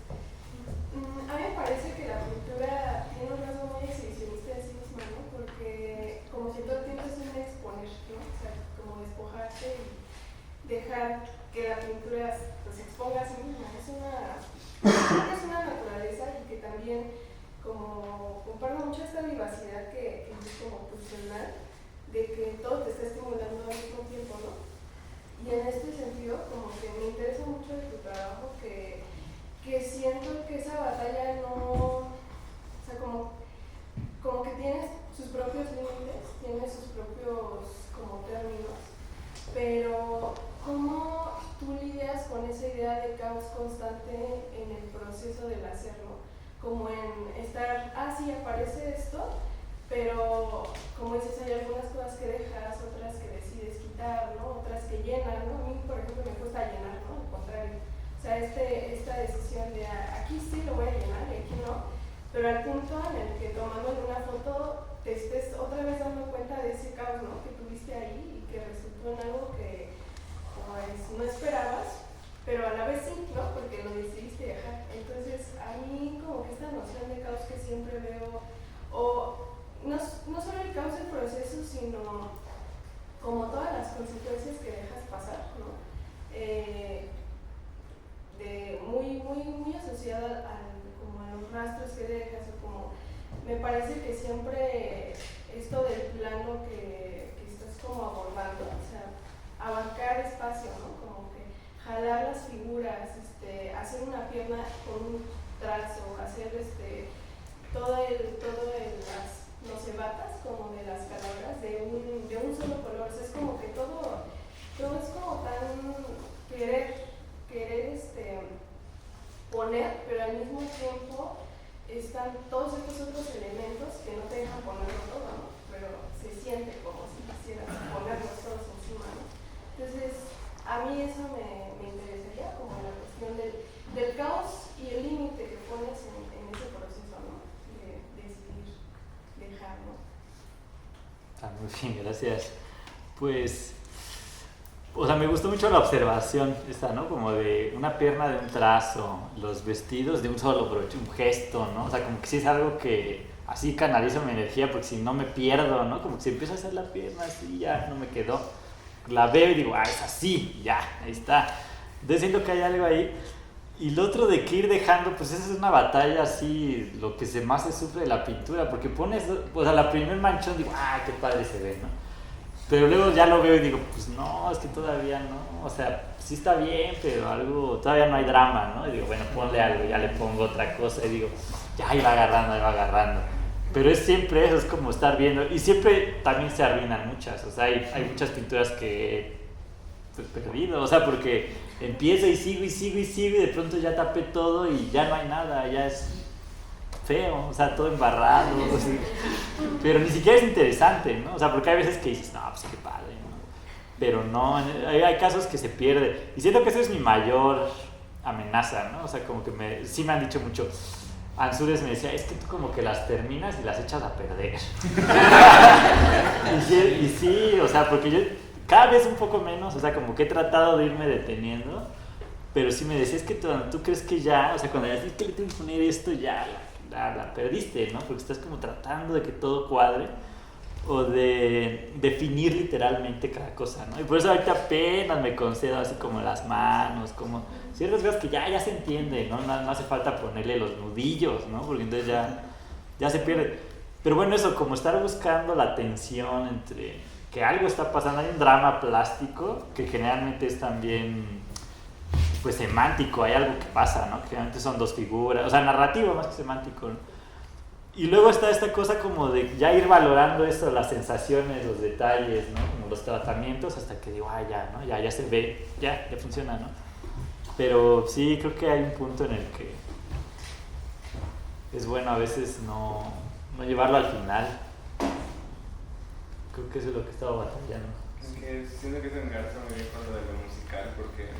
a mí me parece que la pintura tiene un rasgo muy exhibicionista de sí misma, ¿no? Porque como si todo el tiempo es un exponer, ¿no? O sea, como despojarse y dejar que la pintura pues exponga a sí misma. Es una naturaleza y que también como comparto mucho esta vivacidad que es como funcional, de que todo te está estimulando al mismo tiempo, ¿no? Y en este sentido, como que me interesa mucho de tu trabajo, que siento que esa batalla no, o sea, como que tiene sus propios límites, tiene sus propios como términos, pero ¿cómo tú lidias con esa idea de caos constante en el proceso del hacerlo? Como en estar, sí, aparece esto, pero como dices, hay algunas cosas que dejas, otras que decides quitar, ¿no? Otras que llenan, ¿no? A mí, por ejemplo, me cuesta llenar, ¿no? Al contrario. O sea, esta decisión de aquí sí lo voy a llenar y aquí no, pero al punto en el que tomándole una foto te estés otra vez dando cuenta de ese caos, ¿no? Que tuviste ahí y que resultó en algo que pues, no esperabas, pero a la vez sí, ¿no? Porque lo decidiste dejar. Entonces, a mí como que esta noción de caos que siempre veo, o no solo el caos del proceso, sino como todas las consecuencias que dejas pasar, ¿no? Muy asociada como a los rastros que dejas, o como me parece que siempre esto del plano que estás como abordando, o sea, abarcar espacio, ¿no? Como que jalar las figuras, hacer una pierna con un trazo, hacer no sé, batas como de las calaveras de un solo color. O sea, es como que todo es como tan querer poner, pero al mismo tiempo están todos estos otros elementos que no te dejan ponerlo todo, ¿no? Pero se siente como si quisieras ponerlos todos encima, ¿no? Entonces, a mí eso me interesaría, como la cuestión del caos y el límite que pones en ese proceso, ¿no? De decidir dejar, ¿no? Muy bien, gracias. Pues O sea, me gustó mucho la observación esta, ¿no? Como de una pierna de un trazo, los vestidos de un solo broche, un gesto, ¿no? O sea, como que sí es algo que así canalizo mi energía porque si no me pierdo, ¿no? Como que si empiezo a hacer la pierna así, ya no me quedó. La veo y digo, es así, ya, ahí está. Entonces siento que hay algo ahí. Y lo otro de que ir dejando, pues esa es una batalla así, lo que más se sufre de la pintura, porque pones, o sea, la primer manchón digo, qué padre se ve, ¿no? Pero luego ya lo veo y digo, pues no, es que todavía no, o sea, sí está bien, pero algo, todavía no hay drama, ¿no? Y digo, bueno, ponle algo, ya le pongo otra cosa y digo, ya ahí va agarrando. Pero es siempre eso, es como estar viendo, y siempre también se arruinan muchas, o sea, hay muchas pinturas que he perdido, o sea, porque empiezo y sigo y de pronto ya tapé todo y ya no hay nada, ya es feo, o sea, todo embarrado, así. Pero ni siquiera es interesante, ¿no? O sea, porque hay veces que dices, no, pues qué padre, ¿no? Pero no, hay casos que se pierde, y siento que esa es mi mayor amenaza, ¿no? O sea, como que sí me han dicho mucho, Ansures me decía, es que tú como que las terminas y las echas a perder. y sí, o sea, porque yo cada vez un poco menos, o sea, como que he tratado de irme deteniendo, pero sí me decía, es que tú crees que ya, o sea, cuando ya dices que le tengo que poner esto, ya la perdiste, ¿no? Porque estás como tratando de que todo cuadre o de definir literalmente cada cosa, ¿no? Y por eso ahorita apenas me concedo así como las manos, como ciertas cosas que ya se entiende, ¿no? No hace falta ponerle los nudillos, ¿no? Porque entonces ya se pierde. Pero bueno, eso, como estar buscando la tensión entre que algo está pasando, hay un drama plástico que generalmente es también pues semántico, hay algo que pasa, ¿no? Que generalmente son dos figuras, o sea, narrativo más que semántico, ¿no? Y luego está esta cosa como de ya ir valorando eso, las sensaciones, los detalles, ¿no? Como los tratamientos, hasta que digo, ya, ¿no? Ya se ve, ya funciona, ¿no? Pero sí, creo que hay un punto en el que es bueno a veces no llevarlo al final. Creo que eso es lo que estaba batallando. Que siento que se engarza muy bien con lo de lo musical, porque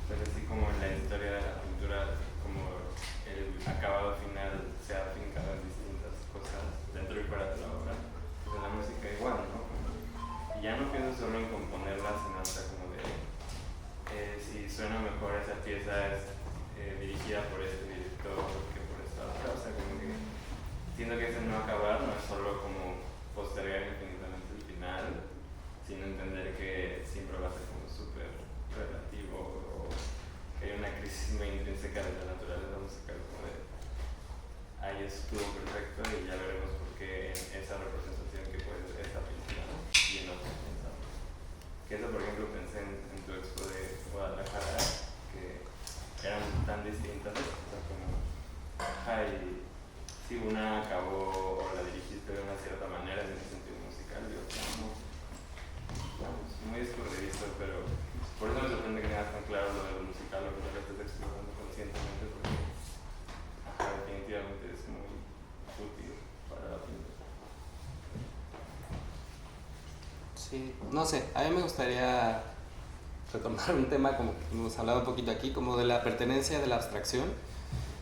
pues así como en la historia de la pintura, como el acabado final se ha afincado en distintas cosas dentro y fuera de la obra, pues en la música igual, ¿no? Y ya no pienso solo en componerla, sino hasta como de si suena mejor esa pieza es dirigida por este director que por esta otra, o sea, como que siento que ese no acabar no es solo como postergar infinitamente el final, sino entender que siempre va a ser como súper relativo, o que hay una crisis muy intrínseca de la naturaleza musical, como de ahí estuvo perfecto y ya veremos por qué en esa representación que puede ser esa pintura, ¿no? Y en otras pensamos. Que eso, por ejemplo, pensé en tu expo de Guadalajara, que eran tan distintas, o sea, como si una acabó o la dirigiste de una cierta manera en ese sentido musical, digo, muy escurridizo, pero por eso me sorprende que tengas tan claro lo de lo musical, lo que lo estés explorando conscientemente, porque definitivamente es muy útil para la pintura. Sí, no sé, a mí me gustaría retomar un tema como que hemos hablado un poquito aquí, como de la pertenencia de la abstracción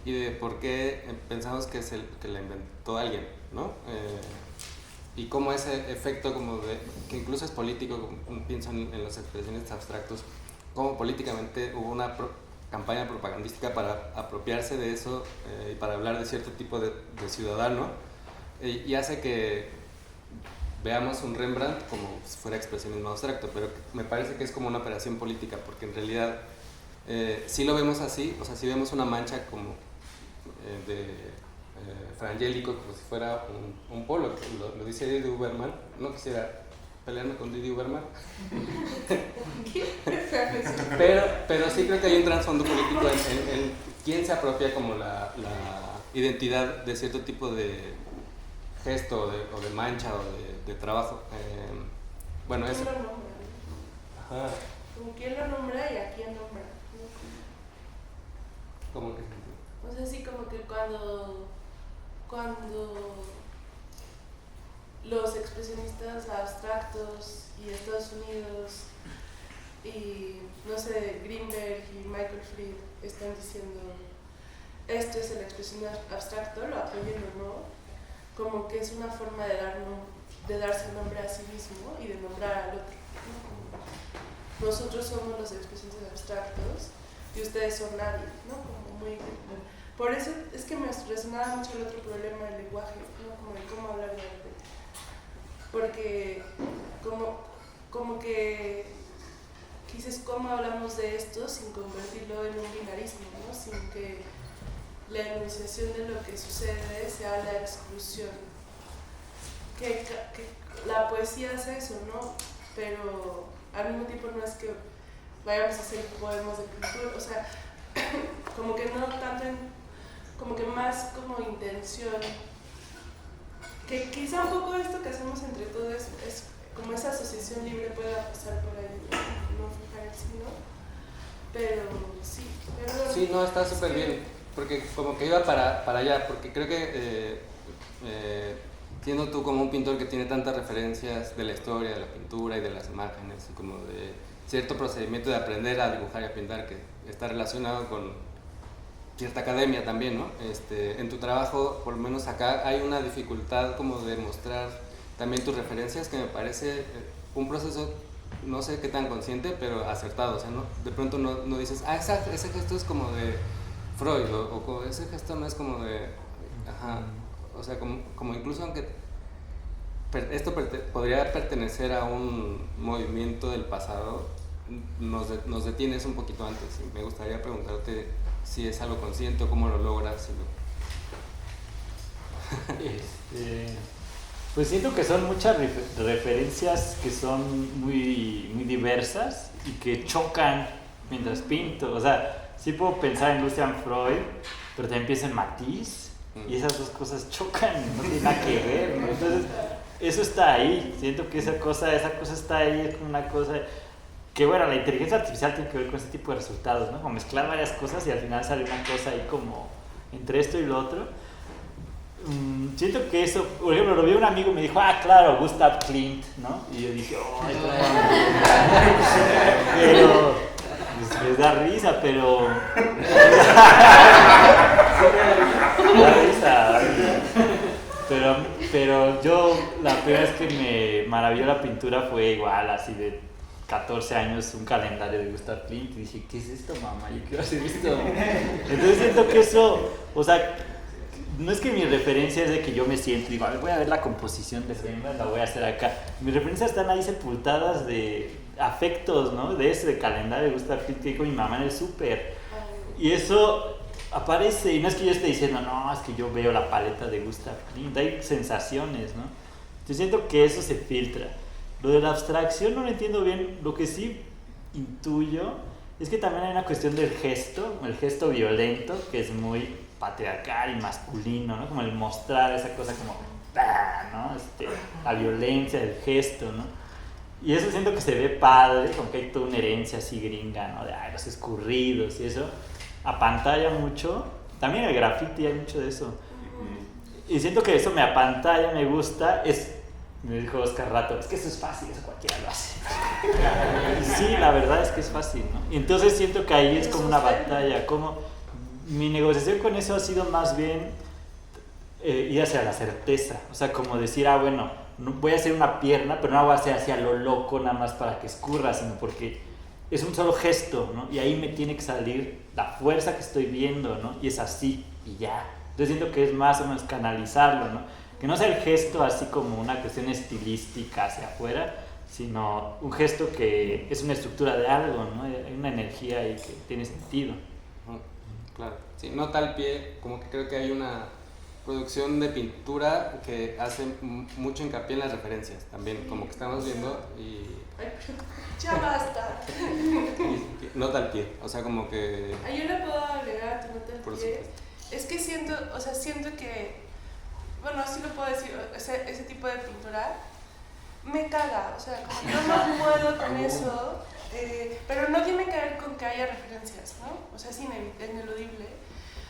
y de por qué pensamos que es el que la inventó alguien, ¿no? Y cómo ese efecto como de, que incluso es político, pienso en los expresionistas abstractos, cómo políticamente hubo una campaña propagandística para apropiarse de eso y para hablar de cierto tipo de ciudadano, y hace que veamos un Rembrandt como si fuera expresionismo abstracto, pero me parece que es como una operación política, porque en realidad sí lo vemos así, o sea, sí vemos una mancha como frangélico, como si fuera un polo, lo dice Didi Uberman. No quisiera pelearme con Didi Uberman, pero sí creo que hay un trasfondo político en quién se apropia como la identidad de cierto tipo de gesto o de mancha o de trabajo. Bueno, eso. ¿Quién lo nombra? Ajá. Como quién lo nombra y a quién nombra. ¿Cómo que? O sea, sí, como que cuando los expresionistas abstractos y Estados Unidos y, no sé, Greenberg y Michael Fried están diciendo esto es el expresionismo abstracto, lo apoyen o no, como que es una forma de darse nombre a sí mismo y de nombrar al otro, ¿no? nosotros somos los expresionistas abstractos y ustedes son nadie, ¿no? Como muy... Por eso es que me resonaba mucho el otro problema del lenguaje, ¿no? Como de cómo hablar de arte. Porque como que dices cómo hablamos de esto sin convertirlo en un binarismo, ¿no? Sin que la enunciación de lo que sucede sea la exclusión. Que la poesía hace eso, ¿no? Pero al mismo tiempo no es que vayamos a hacer poemas de pintura, o sea, como que no tanto como que más como intención, que quizá un poco esto que hacemos entre todos es como esa asociación libre pueda pasar por ahí, no fijar el signo, pero sí. Pero sí, no, está súper bien, porque como que iba para allá, porque creo que siendo tú como un pintor que tiene tantas referencias de la historia, de la pintura y de las imágenes, y como de cierto procedimiento de aprender a dibujar y a pintar que está relacionado con cierta academia también, ¿no? En tu trabajo, por lo menos acá, hay una dificultad como de mostrar también tus referencias que me parece un proceso, no sé qué tan consciente, pero acertado, o sea, ¿no? De pronto no dices, ese gesto es como de Freud, o ese gesto no es como de... Ajá, o sea, como incluso aunque esto podría pertenecer a un movimiento del pasado, nos detienes un poquito antes. Y me gustaría preguntarte si es algo consciente o cómo lo logras. Pues siento que son muchas referencias que son muy, muy diversas y que chocan mientras pinto. O sea, sí puedo pensar en Lucian Freud, pero también pienso en Matisse y esas dos cosas chocan, no tienen nada que ver, ¿no? Entonces, eso está ahí. Siento que esa cosa está ahí, es como una cosa que, bueno, la inteligencia artificial tiene que ver con este tipo de resultados, ¿no? Como mezclar varias cosas y al final sale una cosa ahí como entre esto y lo otro. Siento que eso, por ejemplo, lo vi un amigo y me dijo, claro, Gustav Klimt, ¿no? Y yo dije, pero pues, les da risa, pero da risa. Pero yo, la primera vez que me maravilló la pintura fue igual, así de 14 años, un calendario de Gustav Klimt, y dije, ¿qué es esto, mamá? Yo quiero hacer esto. Entonces siento que eso, o sea, no es que mi referencia es de que yo me siento y digo, a ver, voy a ver la composición de Rembrandt, la voy a hacer acá. Mis referencias están ahí sepultadas de afectos, ¿no? De ese calendario de Gustav Klimt que dijo mi mamá en el súper. Y eso aparece, y no es que yo esté diciendo, no, es que yo veo la paleta de Gustav Klimt, hay sensaciones, ¿no? Yo siento que eso se filtra. Lo de la abstracción no lo entiendo bien, lo que sí intuyo es que también hay una cuestión del gesto, el gesto violento, que es muy patriarcal y masculino, ¿no? Como el mostrar esa cosa como, ¿no? La violencia del gesto, ¿no? Y eso siento que se ve padre, como que hay toda una herencia así gringa, ¿no? De los escurridos y eso. Apantalla mucho. También el graffiti hay mucho de eso. Y siento que eso me apantalla, me gusta. Me dijo Oscar Rato, es que eso es fácil, eso cualquiera lo hace. Sí, la verdad es que es fácil, ¿no? Y entonces siento que ahí es como una batalla. Como mi negociación con eso ha sido más bien ir hacia la certeza. O sea, como decir, bueno, no voy a hacer una pierna, pero no la voy a hacer hacia lo loco nada más para que escurra, sino porque es un solo gesto, ¿no? Y ahí me tiene que salir la fuerza que estoy viendo, ¿no? Y es así, y ya. Entonces siento que es más o menos canalizarlo, ¿no? Que no sea el gesto así como una cuestión estilística hacia afuera, sino un gesto que es una estructura de algo, ¿no? Hay una energía ahí que tiene sentido. Claro, sí, nota al pie, como que creo que hay una producción de pintura que hace mucho hincapié en las referencias también, como que estamos viendo y... Ya basta. Nota al pie, o sea, como que... Yo le puedo agregar a tu nota al Por pie. supuesto. Es que siento que, bueno, así lo puedo decir, ese tipo de pintura me caga, o sea, como yo no puedo con eso, pero no tiene que ver con que haya referencias, ¿no? O sea, es ineludible,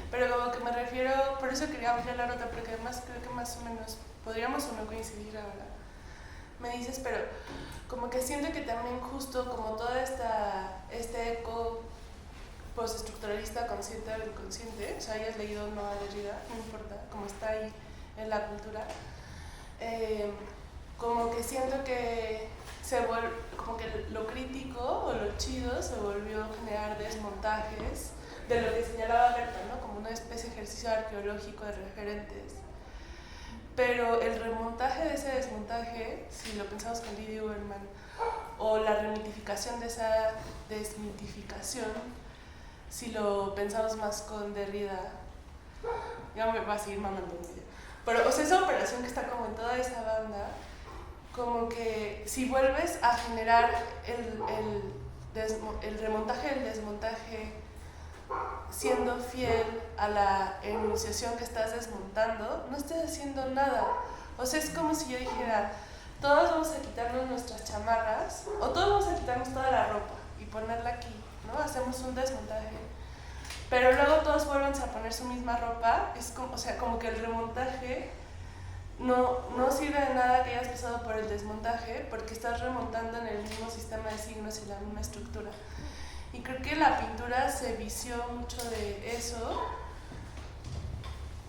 pero como que me refiero, por eso quería ampliar la nota, porque además creo que más o menos podríamos o no coincidir ahora. Me dices, pero como que siento que también justo como toda este eco postestructuralista consciente o inconsciente, o sea, hayas leído o no a Derrida, no importa, como está ahí en la cultura, como que siento que como que lo crítico o lo chido se volvió generar desmontajes de lo que señalaba Berta, ¿no? Como una especie de ejercicio arqueológico de referentes. Pero el remontaje de ese desmontaje, si lo pensamos con Didi Uberman, o la remitificación de esa desmitificación, si lo pensamos más con Derrida, ya me va a seguir mamando un video. Pero, o sea, esa operación que está como en toda esa banda, como que si vuelves a generar el remontaje del desmontaje siendo fiel a la enunciación que estás desmontando, no estás haciendo nada. O sea, es como si yo dijera, todos vamos a quitarnos nuestras chamarras, o todos vamos a quitarnos toda la ropa y ponerla aquí, ¿no? Hacemos un desmontaje. Pero luego todos vuelven a poner su misma ropa, es como, o sea, como que el remontaje no sirve de nada que hayas pasado por el desmontaje, porque estás remontando en el mismo sistema de signos y la misma estructura. Y creo que la pintura se vició mucho de eso,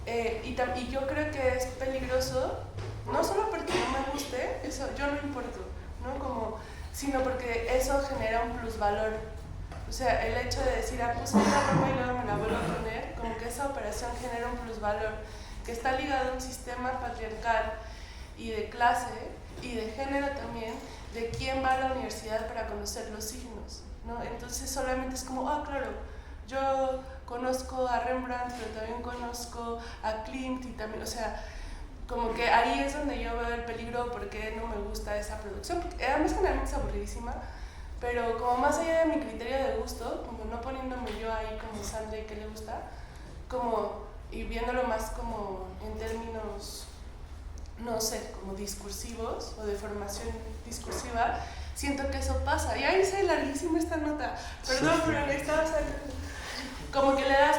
y yo creo que es peligroso, no solo porque no me guste, eso yo no importo, ¿no? Como, sino porque eso genera un plusvalor. O sea, el hecho de decir, puse esta ropa y luego me la vuelvo a poner, como que esa operación genera un plusvalor que está ligado a un sistema patriarcal y de clase y de género también, de quién va a la universidad para conocer los signos, ¿no? Entonces solamente es como, claro, yo conozco a Rembrandt, pero también conozco a Klimt y también, o sea, como que ahí es donde yo veo el peligro porque no me gusta esa producción, porque además generalmente es aburridísima, pero como más allá de mi criterio de gusto, como no poniéndome yo ahí como Sandra y qué le gusta, como, y viéndolo más como en términos, no sé, como discursivos o de formación discursiva, siento que eso pasa. Y ahí hice larguísima esta nota, perdón, pero estaba como que le das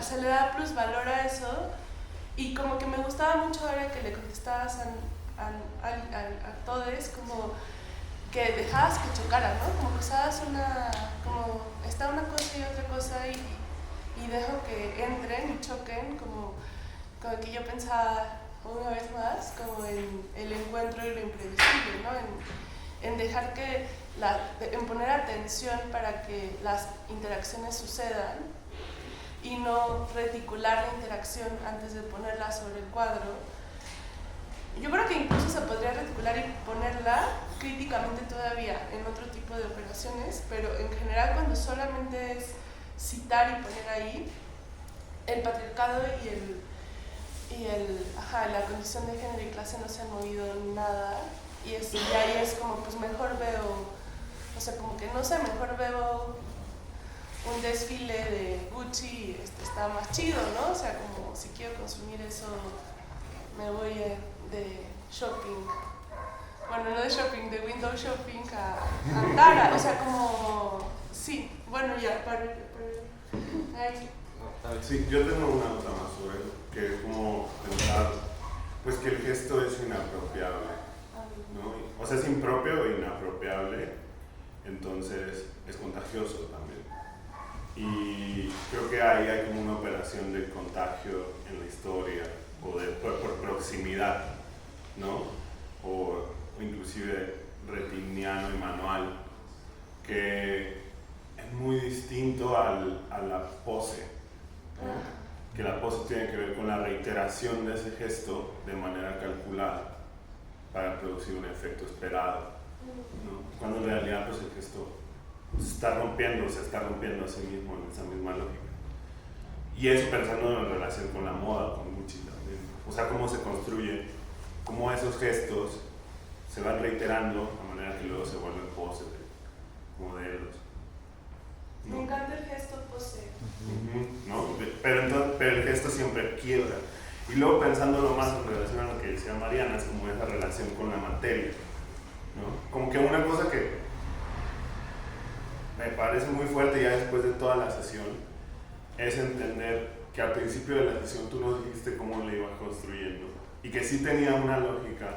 se le da plusvalor a eso, y como que me gustaba mucho ahora que le contestabas a todos, como que dejabas que chocara, ¿no? Como que usabas como está una cosa y otra cosa y dejo que entren y choquen, como que yo pensaba una vez más como en el encuentro y lo imprevisible, ¿no? En dejar en poner atención para que las interacciones sucedan y no reticular la interacción antes de ponerla sobre el cuadro. Yo creo que incluso se podría reticular y ponerla críticamente todavía en otro tipo de operaciones, pero en general cuando solamente es citar y poner ahí, el patriarcado la condición de género y clase no se han movido nada, y ahí es como, pues mejor veo, o sea, como que no sé, mejor veo un desfile de Gucci, está más chido, ¿no? O sea, como si quiero consumir eso, me voy de shopping, bueno, no de shopping, de window shopping a Tara, o sea, como, sí, bueno, ya, para ahí. Sí, yo tengo una nota más sobre eso, que es como pensar, pues que el gesto es inapropiable, ¿no? O sea, es impropio e inapropiable, entonces es contagioso también. Y creo que ahí hay como una operación de contagio en la historia, o por proximidad, ¿no? O inclusive retiniano y manual, que es muy distinto a la pose, ¿no? Que la pose tiene que ver con la reiteración de ese gesto de manera calculada para producir un efecto esperado, ¿no? Cuando en realidad pues el gesto se está rompiendo a sí mismo en esa misma lógica. Y eso pensando en relación con la moda, con Gucci también, o sea, cómo se construye, cómo esos gestos se van reiterando de manera que luego se vuelven poses de modelos. ¿No? Me encanta el gesto pose. ¿No? Pero el gesto siempre quiebra. Y luego pensándolo más en relación a lo que decía Mariana, es como esa relación con la materia, ¿no? Como que una cosa que me parece muy fuerte ya después de toda la sesión es entender que al principio de la sesión tú nos dijiste cómo le ibas construyendo y que sí tenía una lógica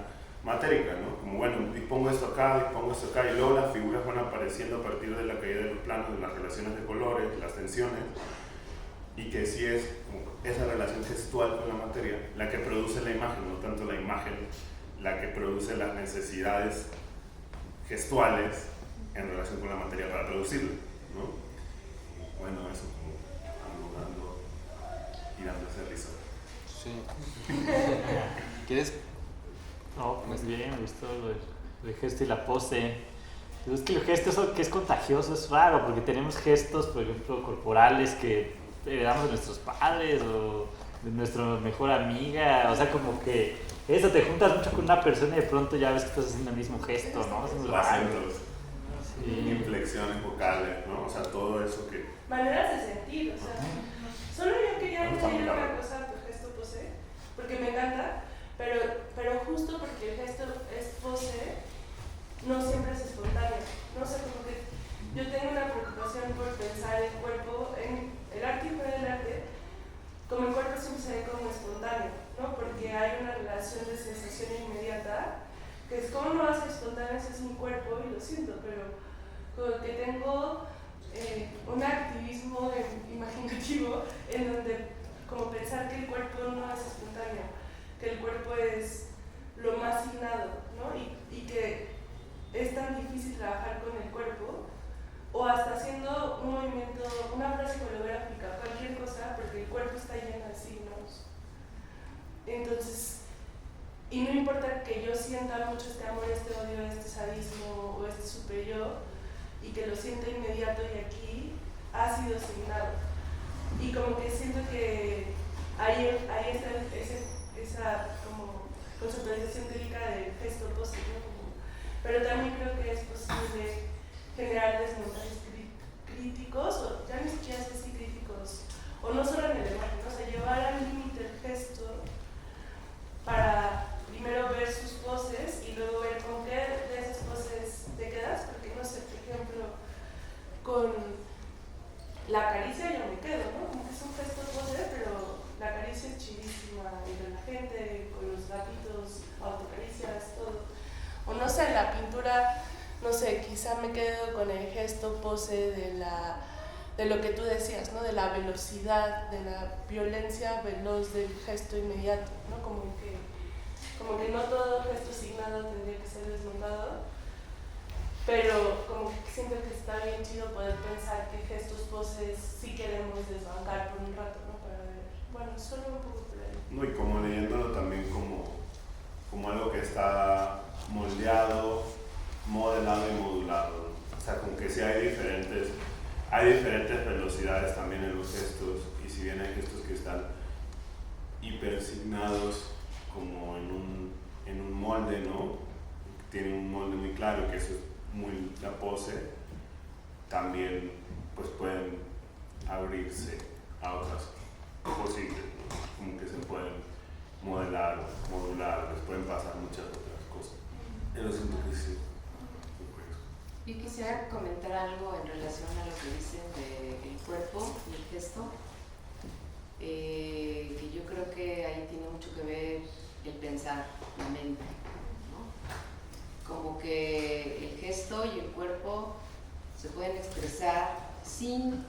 matérica, ¿no? Como bueno, y pongo esto acá, y luego las figuras van apareciendo a partir de la caída de los planos, de las relaciones de colores, las tensiones, y que sí es como esa relación gestual con la materia la que produce la imagen, no tanto la imagen la que produce las necesidades gestuales en relación con la materia para producirla, ¿no? Bueno, eso como algo y dando ese risa. Sí. ¿Quieres? No, pues bien, me gustó el gesto y la pose. Es que el gesto eso que es contagioso es raro, porque tenemos gestos, por ejemplo, corporales que heredamos de nuestros padres o de nuestra mejor amiga, o sea, como que eso, te juntas mucho con una persona y de pronto ya ves que estás haciendo el mismo gesto, ¿no? Es muy Los raro. acentos, inflexiones vocales, ¿no? O sea, todo eso que... Maneras de sentir, o sea, solo yo quería añadir una cosa a tu gesto pose, porque me encanta, pero justo porque el gesto es pose, no siempre es espontáneo, no sé, como que yo tengo una preocupación por pensar el cuerpo en el arte y fuera del arte, como el cuerpo siempre se ve como espontáneo, ¿no? Porque hay una relación de sensación inmediata, que es como no va a ser espontáneo, ese es mi cuerpo y lo siento, pero como que tengo un activismo imaginativo en donde como pensar que el cuerpo no es espontáneo, que el cuerpo es lo más innado, ¿no? Y que es tan difícil trabajar con el cuerpo, o hasta haciendo un movimiento, una frase coreográfica, cualquier cosa, porque el cuerpo está lleno de signos. Entonces, y no importa que yo sienta mucho este amor, este odio, este sadismo o este superior, y que lo sienta inmediato y aquí ha sido signado. Y como que siento que ahí está esa como conceptualización teórica del gesto pose, ¿no? Pero también creo que es posible generar desmontajes críticos, o ya ni siquiera sé si críticos, o no solo en el lenguaje, ¿no? O sea, llevar al límite el gesto para primero ver sus poses y luego ver con qué de esas poses te quedas, porque no sé, por ejemplo, con la caricia yo me quedo, ¿no? Como que es un gesto pose, pero la caricia es chidísima entre la gente, con los gatitos, autocaricias, todo. O no sé, la pintura, no sé, quizá me quedo con el gesto pose de lo que tú decías, ¿no? De la velocidad, de la violencia veloz del gesto inmediato, ¿no? Como que no todo gesto signado tendría que ser desmontado, pero como que siento que está bien chido poder pensar que gestos poses sí queremos desbancar por un rato, ¿no? Para ver, bueno, solo un poco por ahí. No, y como leyéndolo también como algo que está moldeado, modelado y modulado. O sea, como que sí hay diferentes velocidades también en los gestos, y si bien hay gestos que están hipersignados como en un molde, ¿no? Tienen un molde muy claro, que eso es muy la pose, también pues pueden abrirse a otras posibles, ¿no? Como que se pueden modelar, modular, les pueden pasar muchas otras cosas. Yo siento que sí. Yo quisiera comentar algo en relación a lo que dicen del cuerpo y el gesto, que yo creo que ahí tiene mucho que ver el pensar, la mente, ¿no? Como que el gesto y el cuerpo se pueden expresar sin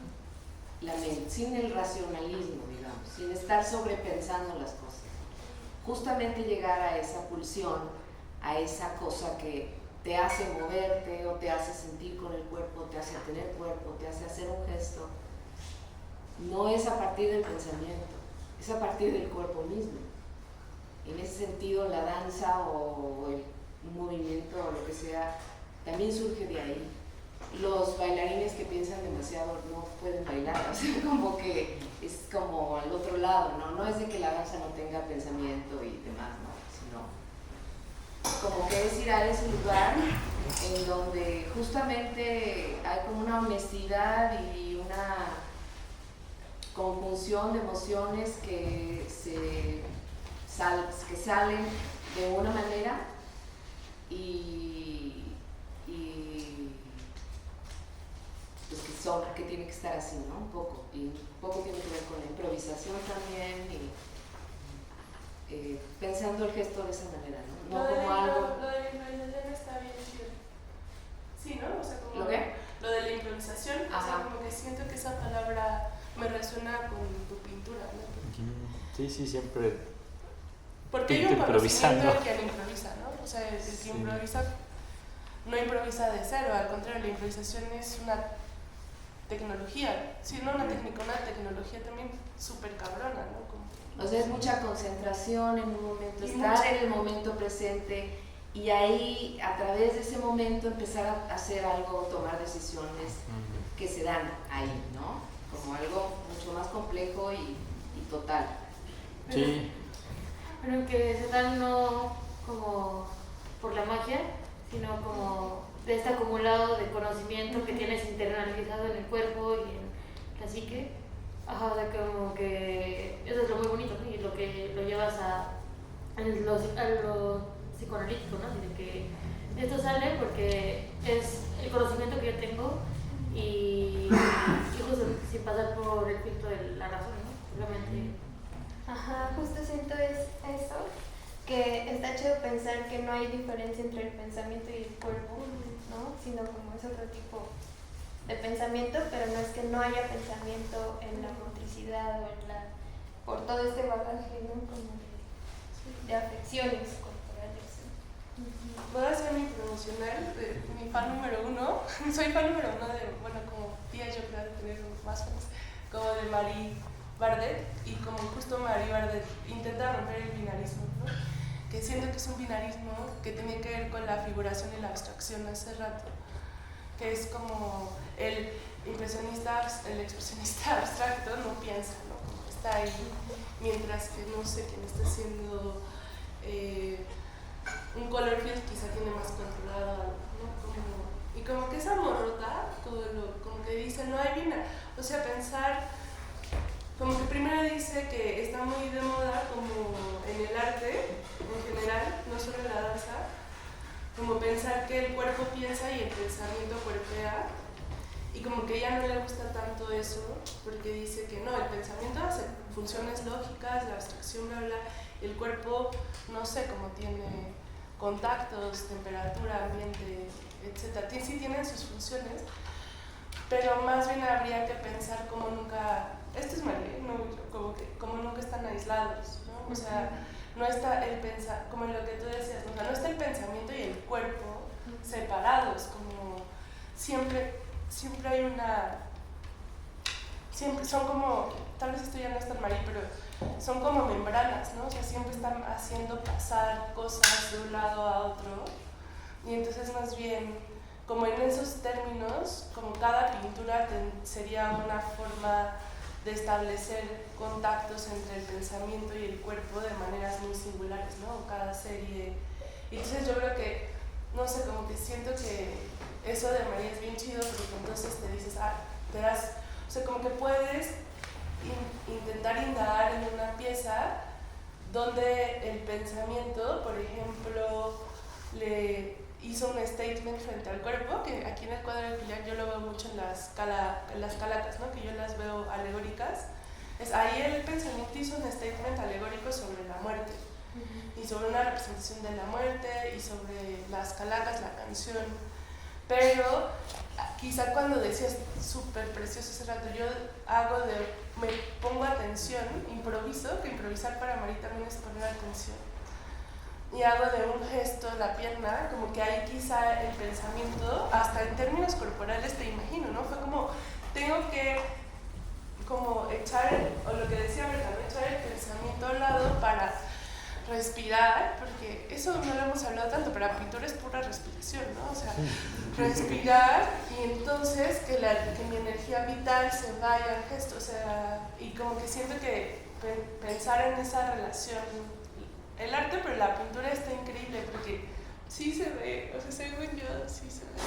la mente, sin el racionalismo, digamos, sin estar sobrepensando las cosas. Justamente llegar a esa pulsión, a esa cosa que te hace moverte o te hace sentir con el cuerpo, te hace tener cuerpo, te hace hacer un gesto, no es a partir del pensamiento, es a partir del cuerpo mismo. En ese sentido, la danza o un movimiento o lo que sea, también surge de ahí. Los bailarines que piensan demasiado no pueden bailar, o sea, como que es como al otro lado, ¿no? No es de que la danza no tenga pensamiento y demás, ¿no? Sino como que es ir a ese lugar en donde justamente hay como una honestidad y una conjunción de emociones que salen de una manera y pues que tiene que estar así, ¿no? Un poco, y un poco tiene que ver con la improvisación también y pensando el gesto de esa manera, ¿no? No como algo... Lo de la improvisación está bien chido. Sí, ¿no? O sea, como ¿Lo qué? Lo de la improvisación, o sea, como que siento que esa palabra me resuena con tu pintura, ¿no? Sí, siempre. Porque hay un conocimiento del que improvisa, ¿no? O sea, el que improvisa no no improvisa de cero, al contrario, la improvisación es una tecnología, sí, no una técnica, una tecnología también súper cabrona, ¿no? Como, o sea, es mucha concentración en un momento, Y estar mucha- en el momento presente y ahí, a través de ese momento, empezar a hacer algo, tomar decisiones que se dan ahí, ¿no? Como algo mucho más complejo y total. Sí. Pero que se dan no como por la magia, sino como de este acumulado de conocimiento que tienes internalizado en el cuerpo y en la psique. Ajá, o sea, como que eso es lo muy bonito, ¿no? Y lo que lo llevas a lo psicoanalítico, ¿no? Así de que esto sale porque es el conocimiento que yo tengo y justo sin pasar por el filtro de la razón, ¿no? Solamente. Ajá, justo siento es eso, que está chido pensar que no hay diferencia entre el pensamiento y el cuerpo, ¿no? Sino como es otro tipo de pensamiento, pero no es que no haya pensamiento en la motricidad o en la, por todo este bagaje, ¿no? Como de afecciones corporales. ¿Puedo hacer mi promocional de mi fan número 1? Soy fan número 1 de, bueno, como tía yo creo de tener más fans, como de Marie Bardet, y como justo Marie Bardet intenta romper el binarismo, ¿no? Que siento que es un binarismo que tiene que ver con la figuración y la abstracción hace rato, que es como el expresionista abstracto no piensa, ¿no? Como está ahí, mientras que no sé quién está haciendo un color field quizá tiene más controlado algo, ¿no? Y como que esa morrota, como que dice, no hay bina, o sea, pensar, como que primero dice que está muy de moda como en el arte en general, no solo en la danza, como pensar que el cuerpo piensa y el pensamiento cuerpea, y como que ella no le gusta tanto eso, porque dice que no, el pensamiento hace funciones lógicas, la abstracción, bla, bla, el cuerpo, no sé, cómo tiene contactos, temperatura, ambiente, etc. Sí tienen sus funciones, pero más bien habría que pensar como nunca, esto es Marie, no, como nunca están aislados, ¿no? O sea, no está el como en lo que tú decías, o sea, no está el pensamiento y el cuerpo separados, como siempre hay una, siempre son como, tal vez esto ya no es tan Marie, pero son como membranas, ¿no? O sea, siempre están haciendo pasar cosas de un lado a otro, y entonces más bien, como en esos términos, como cada pintura sería una forma de establecer contactos entre el pensamiento y el cuerpo de maneras muy singulares, ¿no? Cada serie. Y entonces yo creo que, no sé, como que siento que eso de Marie es bien chido, porque entonces te dices, o sea, como que puedes intentar indagar en una pieza donde el pensamiento, por ejemplo, le hizo un statement frente al cuerpo, que aquí en el cuadro de Piliac yo lo veo mucho en las calacas, ¿no? Que yo las veo alegóricas. Ahí el pensamiento hizo un statement alegórico sobre la muerte, y sobre una representación de la muerte, y sobre las calacas, la canción. Pero quizá cuando decías súper precioso hace rato, yo me pongo atención, improviso, que improvisar para Marie también es poner atención. Y hago de un gesto la pierna, como que ahí quizá el pensamiento, hasta en términos corporales te imagino, ¿no? Fue como, tengo que como o lo que decía Berta, ¿no? Echar el pensamiento a un lado para respirar, porque eso no lo hemos hablado tanto, pero la pintura es pura respiración, ¿no? O sea, respirar y entonces que mi energía vital se vaya al gesto, o sea, y como que siento que pensar en esa relación, el arte, pero la pintura está increíble porque sí se ve, o sea, según yo, sí se ve.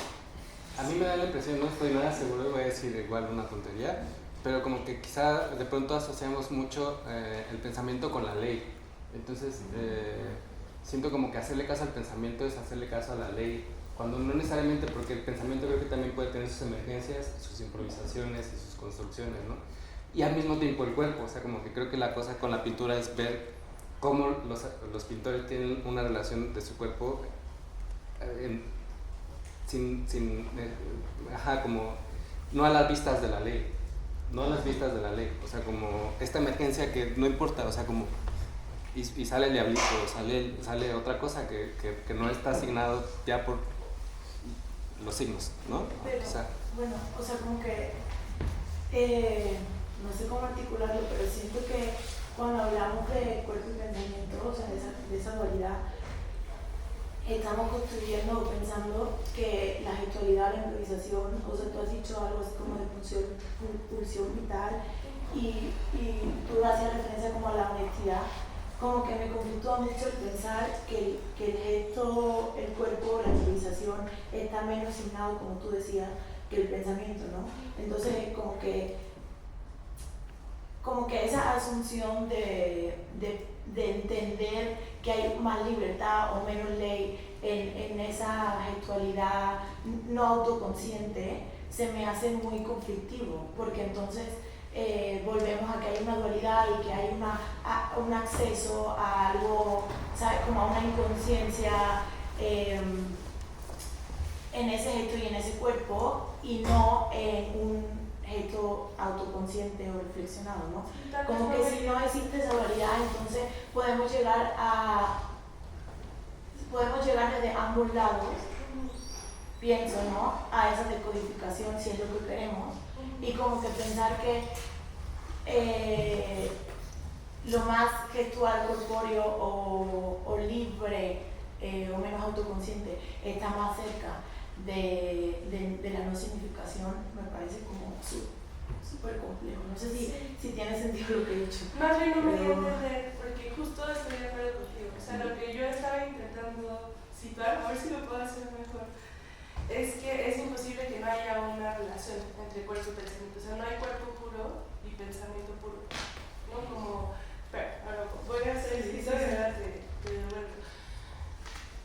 A mí me da la impresión, no estoy nada seguro, voy a decir igual una tontería, pero como que quizá de pronto asociamos mucho el pensamiento con la ley. Entonces, siento como que hacerle caso al pensamiento es hacerle caso a la ley, cuando no necesariamente, porque el pensamiento creo que también puede tener sus emergencias, sus improvisaciones y sus construcciones, ¿no? Y al mismo tiempo el cuerpo, o sea, como que creo que la cosa con la pintura es ver cómo los pintores tienen una relación de su cuerpo como no a las vistas de la ley, o sea, como esta emergencia que no importa, o sea, como y sale el diablito, sale otra cosa que no está asignado ya los signos, ¿no? Pero, bueno, o sea, como que, no sé cómo articularlo, pero siento que cuando hablamos de cuerpo y pensamiento, o sea, de esa dualidad, estamos construyendo o pensando que la gestualidad, la improvisación, o sea, tú has dicho algo así como de pulsión vital y tú hacías referencia como a la honestidad, como que me conflictúa mucho el pensar que el gesto, el cuerpo, la improvisación está menos asignado, como tú decías, que el pensamiento, ¿no? Entonces, como que esa asunción de entender que hay más libertad o menos ley en esa gestualidad no autoconsciente, se me hace muy conflictivo, porque entonces volvemos a que hay una dualidad y que hay un acceso a algo, ¿sabes? Como a una inconsciencia en ese gesto y en ese cuerpo, y no en un gesto autoconsciente o reflexionado, ¿no? Como que si no existe esa dualidad, entonces podemos llegar desde ambos lados, pienso, ¿no? A esa decodificación, si es lo que queremos, y como que pensar que lo más gestual, corpóreo o libre o menos autoconsciente está más cerca de la no significación, me parece como súper complejo. No sé si tiene sentido lo que he dicho. Más bien no me voy a entender, porque justo estoy de acuerdo contigo. O sea, lo que yo estaba intentando situar, a ver si lo puedo hacer mejor, es que es imposible que no haya una relación entre cuerpo y pensamiento. O sea, no hay cuerpo puro y pensamiento puro, ¿no? Como, ahora voy a hacer el ejercicio y ahora te devuelvo.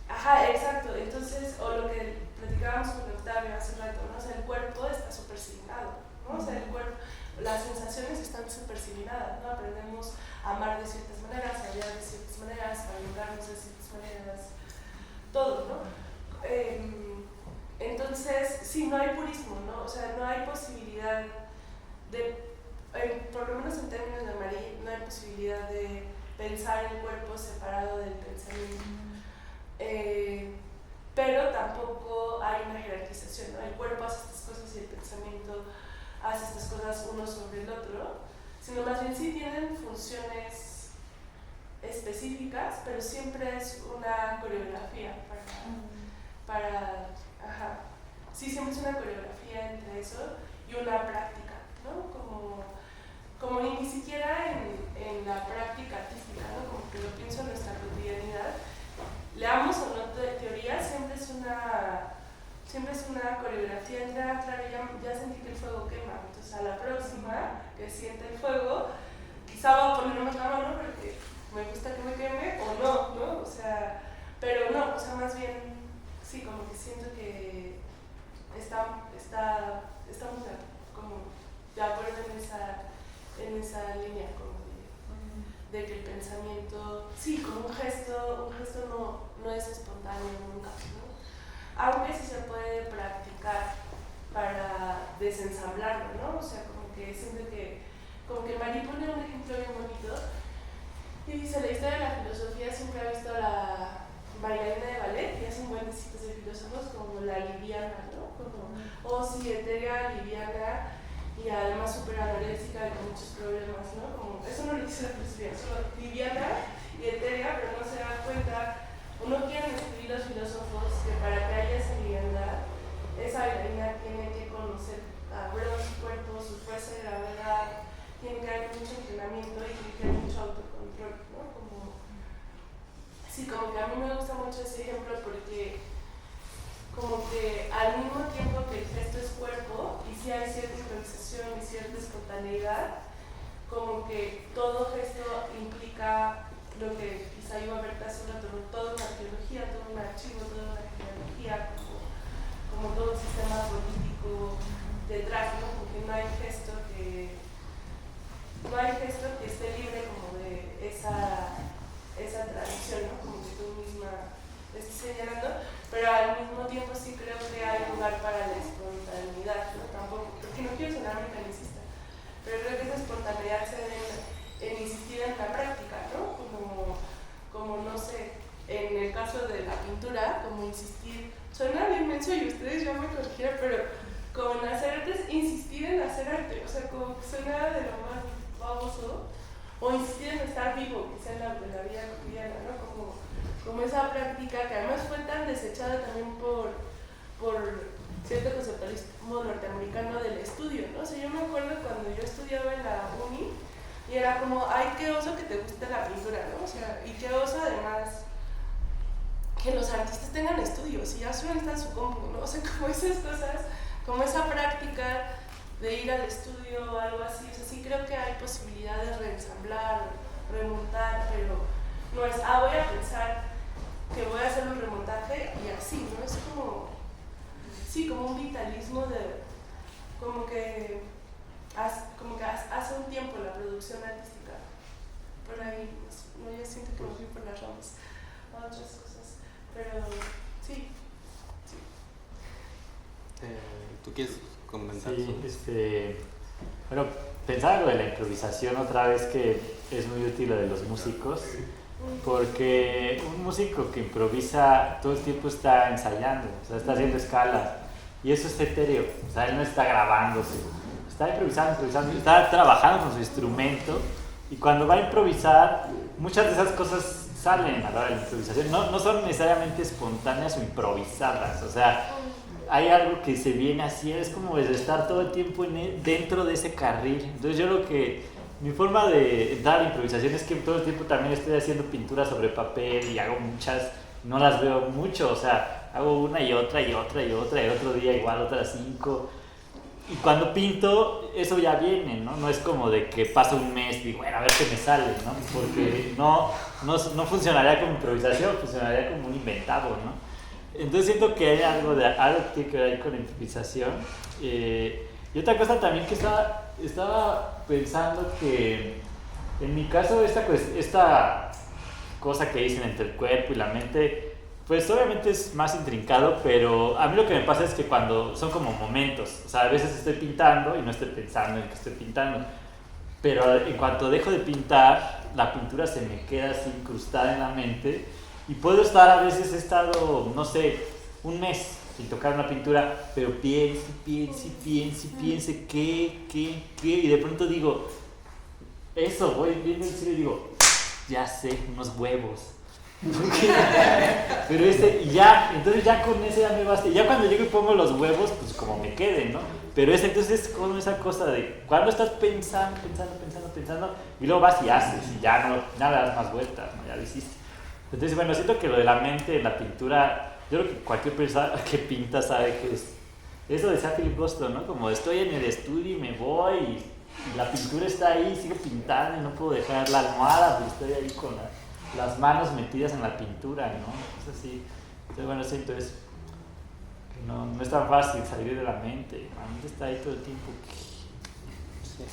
Ajá, exacto. Entonces, o lo que platicábamos con Octavio hace rato, ¿no? O sea, el cuerpo está supersignado, ¿no? O sea, el cuerpo, las sensaciones están supersignadas, ¿no? Aprendemos a amar de ciertas maneras, a odiar de ciertas maneras, a alegrarnos de ciertas maneras, todo, ¿no? Entonces, sí, no hay purismo, ¿no? O sea, no hay posibilidad por lo menos en términos de Marie, no hay posibilidad de pensar el cuerpo separado del pensamiento. Pero tampoco hay una jerarquización, ¿no? El cuerpo hace estas cosas y el pensamiento hace estas cosas uno sobre el otro, sino más bien sí tienen funciones específicas, pero siempre es una coreografía sí, siempre es una coreografía entre eso y una práctica, ¿no? Como ni siquiera en la práctica artística, ¿no? Como que lo pienso en nuestra cotidianidad, leamos o no teoría, siempre es una coreografía. Claro, ya sentí que el fuego quema, entonces a la próxima que siente el fuego, quizá voy a poner más la mano porque me gusta que me queme o no, ¿no? O sea, pero no, o sea, más bien, sí, como que siento que estamos como de acuerdo en esa línea, como de que el pensamiento, sí, como un gesto no es espontáneo nunca, ¿no? Aunque sí se puede practicar para desensamblarlo, ¿no? O sea, como que siento que Marie pone un ejemplo bien bonito y dice, la historia de la filosofía siempre ha visto a la bailarina de ballet y hacen buenos citas de filósofos como la liviana, ¿no? Como, sí, etérea, liviana y además súper anoréxica y con muchos problemas, ¿no? Como, eso no lo dice la filosofía, solo liviana y etérea, pero no se da cuenta, uno quiere escribir los filósofos que para que haya esa liviandad, esa bailarina tiene que conocer su cuerpo, su fuerza de gravedad, tiene que haber mucho entrenamiento y tiene que haber mucho autocontrol, ¿no? Sí, como que a mí me gusta mucho ese ejemplo porque como que al mismo tiempo que el gesto es cuerpo y sí hay cierta improvisación y cierta espontaneidad, como que todo gesto implica lo que quizá iba a ver hace un rato, toda una arqueología, todo un archivo, toda una genealogía, como todo un sistema político detrás, ¿no? Porque no hay gesto que esté libre como de esa tradición, ¿no? Como que tú misma estés señalando, pero al mismo tiempo sí creo que hay lugar para la espontaneidad, ¿no? Tampoco, porque no quiero sonar mecanicista, pero creo que esa espontaneidad se debe en insistir en la práctica, ¿no? Como no sé, en el caso de la pintura, como insistir suena bien menso y ustedes ya me corrigieron, pero como en hacer arte es insistir en hacer arte, o sea, como que suena de lo más baboso, o insistir en estar vivo, que sea la vida cotidiana, ¿no? Como esa práctica que además fue tan desechada también por cierto conceptualismo norteamericano del estudio, ¿no? O sea, yo me acuerdo cuando yo estudiaba en la uni y era como, ay, qué oso que te guste la pintura, ¿no? O sea, y qué oso además que los artistas tengan estudios y ya suelen estar en su compu, ¿no? O sea, como esas cosas, como esa práctica de ir al estudio o algo así, o sea, sí creo que hay posibilidad de reensamblar, remontar, pero no es, voy a pensar que voy a hacer un remontaje y así, ¿no? Es como, sí, como un vitalismo de, como que hace un tiempo la producción artística, por ahí, no, yo siento que me fui por las ramas a otras cosas, pero sí. ¿Tú quieres comentar? Sí, bueno, pensaba lo de la improvisación otra vez, que es muy útil lo de los músicos, porque un músico que improvisa todo el tiempo está ensayando, o sea, está haciendo escalas, y eso es etéreo, o sea, él no está grabándose, está improvisando, está trabajando con su instrumento, y cuando va a improvisar, muchas de esas cosas salen a la hora de la improvisación, no son necesariamente espontáneas o improvisadas, o sea, hay algo que se viene así, es como de estar todo el tiempo dentro de ese carril. Entonces yo lo que, mi forma de entrar a la improvisación es que todo el tiempo también estoy haciendo pintura sobre papel y hago muchas, no las veo mucho, o sea, hago una y otra y otra y otra, y el otro día igual otras 5. Y cuando pinto, eso ya viene, ¿no? No es como de que pasa un mes y digo, bueno, a ver qué me sale, ¿no? Porque no funcionaría como improvisación, funcionaría como un inventado, ¿no? Entonces siento que hay algo que tiene que ver ahí con la improvisación. Y otra cosa también que estaba pensando que en mi caso esta cosa que dicen entre el cuerpo y la mente, pues obviamente es más intrincado, pero a mí lo que me pasa es que cuando son como momentos, o sea, a veces estoy pintando y no estoy pensando en que estoy pintando, pero en cuanto dejo de pintar, la pintura se me queda así incrustada en la mente. Y puedo estar, a veces he estado, no sé, un mes sin tocar una pintura, pero piense, ¿qué? Y de pronto digo, eso, voy viendo el cielo y digo, ya sé, unos huevos. Pero y ya, entonces ya con ese ya me basta. Ya cuando llego y pongo los huevos, pues como me queden, ¿no? Pero entonces es como esa cosa de, cuando estás pensando, y luego vas y haces, y ya no le das más vueltas, ¿no? Ya lo hiciste. Entonces, bueno, siento que lo de la mente en la pintura, yo creo que cualquier persona que pinta sabe que es eso decía Philip Boston, ¿no? Como estoy en el estudio y me voy y la pintura está ahí, sigo pintando y no puedo dejar la almohada, pues estoy ahí con las manos metidas en la pintura, ¿no? Es así. Entonces, bueno, siento eso, que no es tan fácil salir de la mente, la mente está ahí todo el tiempo. Sí.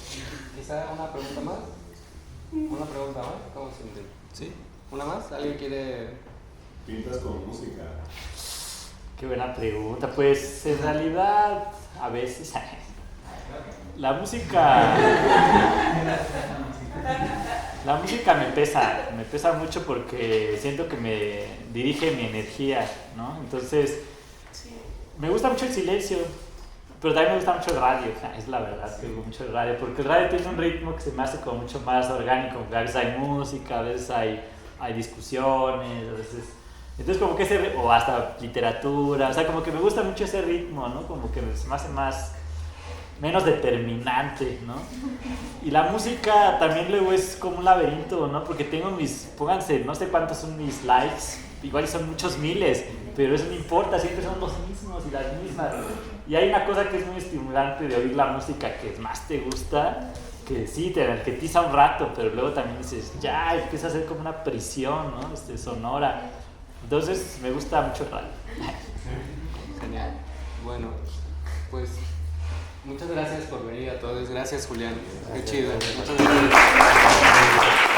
¿Quizá una pregunta más? ¿Una pregunta más? ¿Cómo se entiende? ¿Sí? ¿Una más? ¿Alguien quiere...? ¿Pintas con música? Qué buena pregunta. Pues en realidad, a veces... La música me pesa mucho porque siento que me dirige mi energía, ¿no? Entonces, me gusta mucho el silencio, pero también me gusta mucho el radio, es la verdad, que digo mucho el radio, porque el radio tiene un ritmo que se me hace como mucho más orgánico, a veces hay música, a veces hay discusiones, a veces... Entonces como que o hasta literatura, o sea, como que me gusta mucho ese ritmo, ¿no? Como que se me hace menos determinante, ¿no? Y la música también luego es como un laberinto, ¿no? Porque tengo pónganse, no sé cuántos son mis likes, igual son muchos miles, pero eso no importa, siempre son los mismos y las mismas. Y hay una cosa que es muy estimulante de oír la música que más te gusta, que sí, te energetiza un rato, pero luego también dices, ya, empieza a ser como una prisión, ¿no? Sonora. Entonces, me gusta mucho el radio. Genial. Bueno, pues, muchas gracias por venir a todos. Gracias, Julián. Qué chido. Muchas gracias.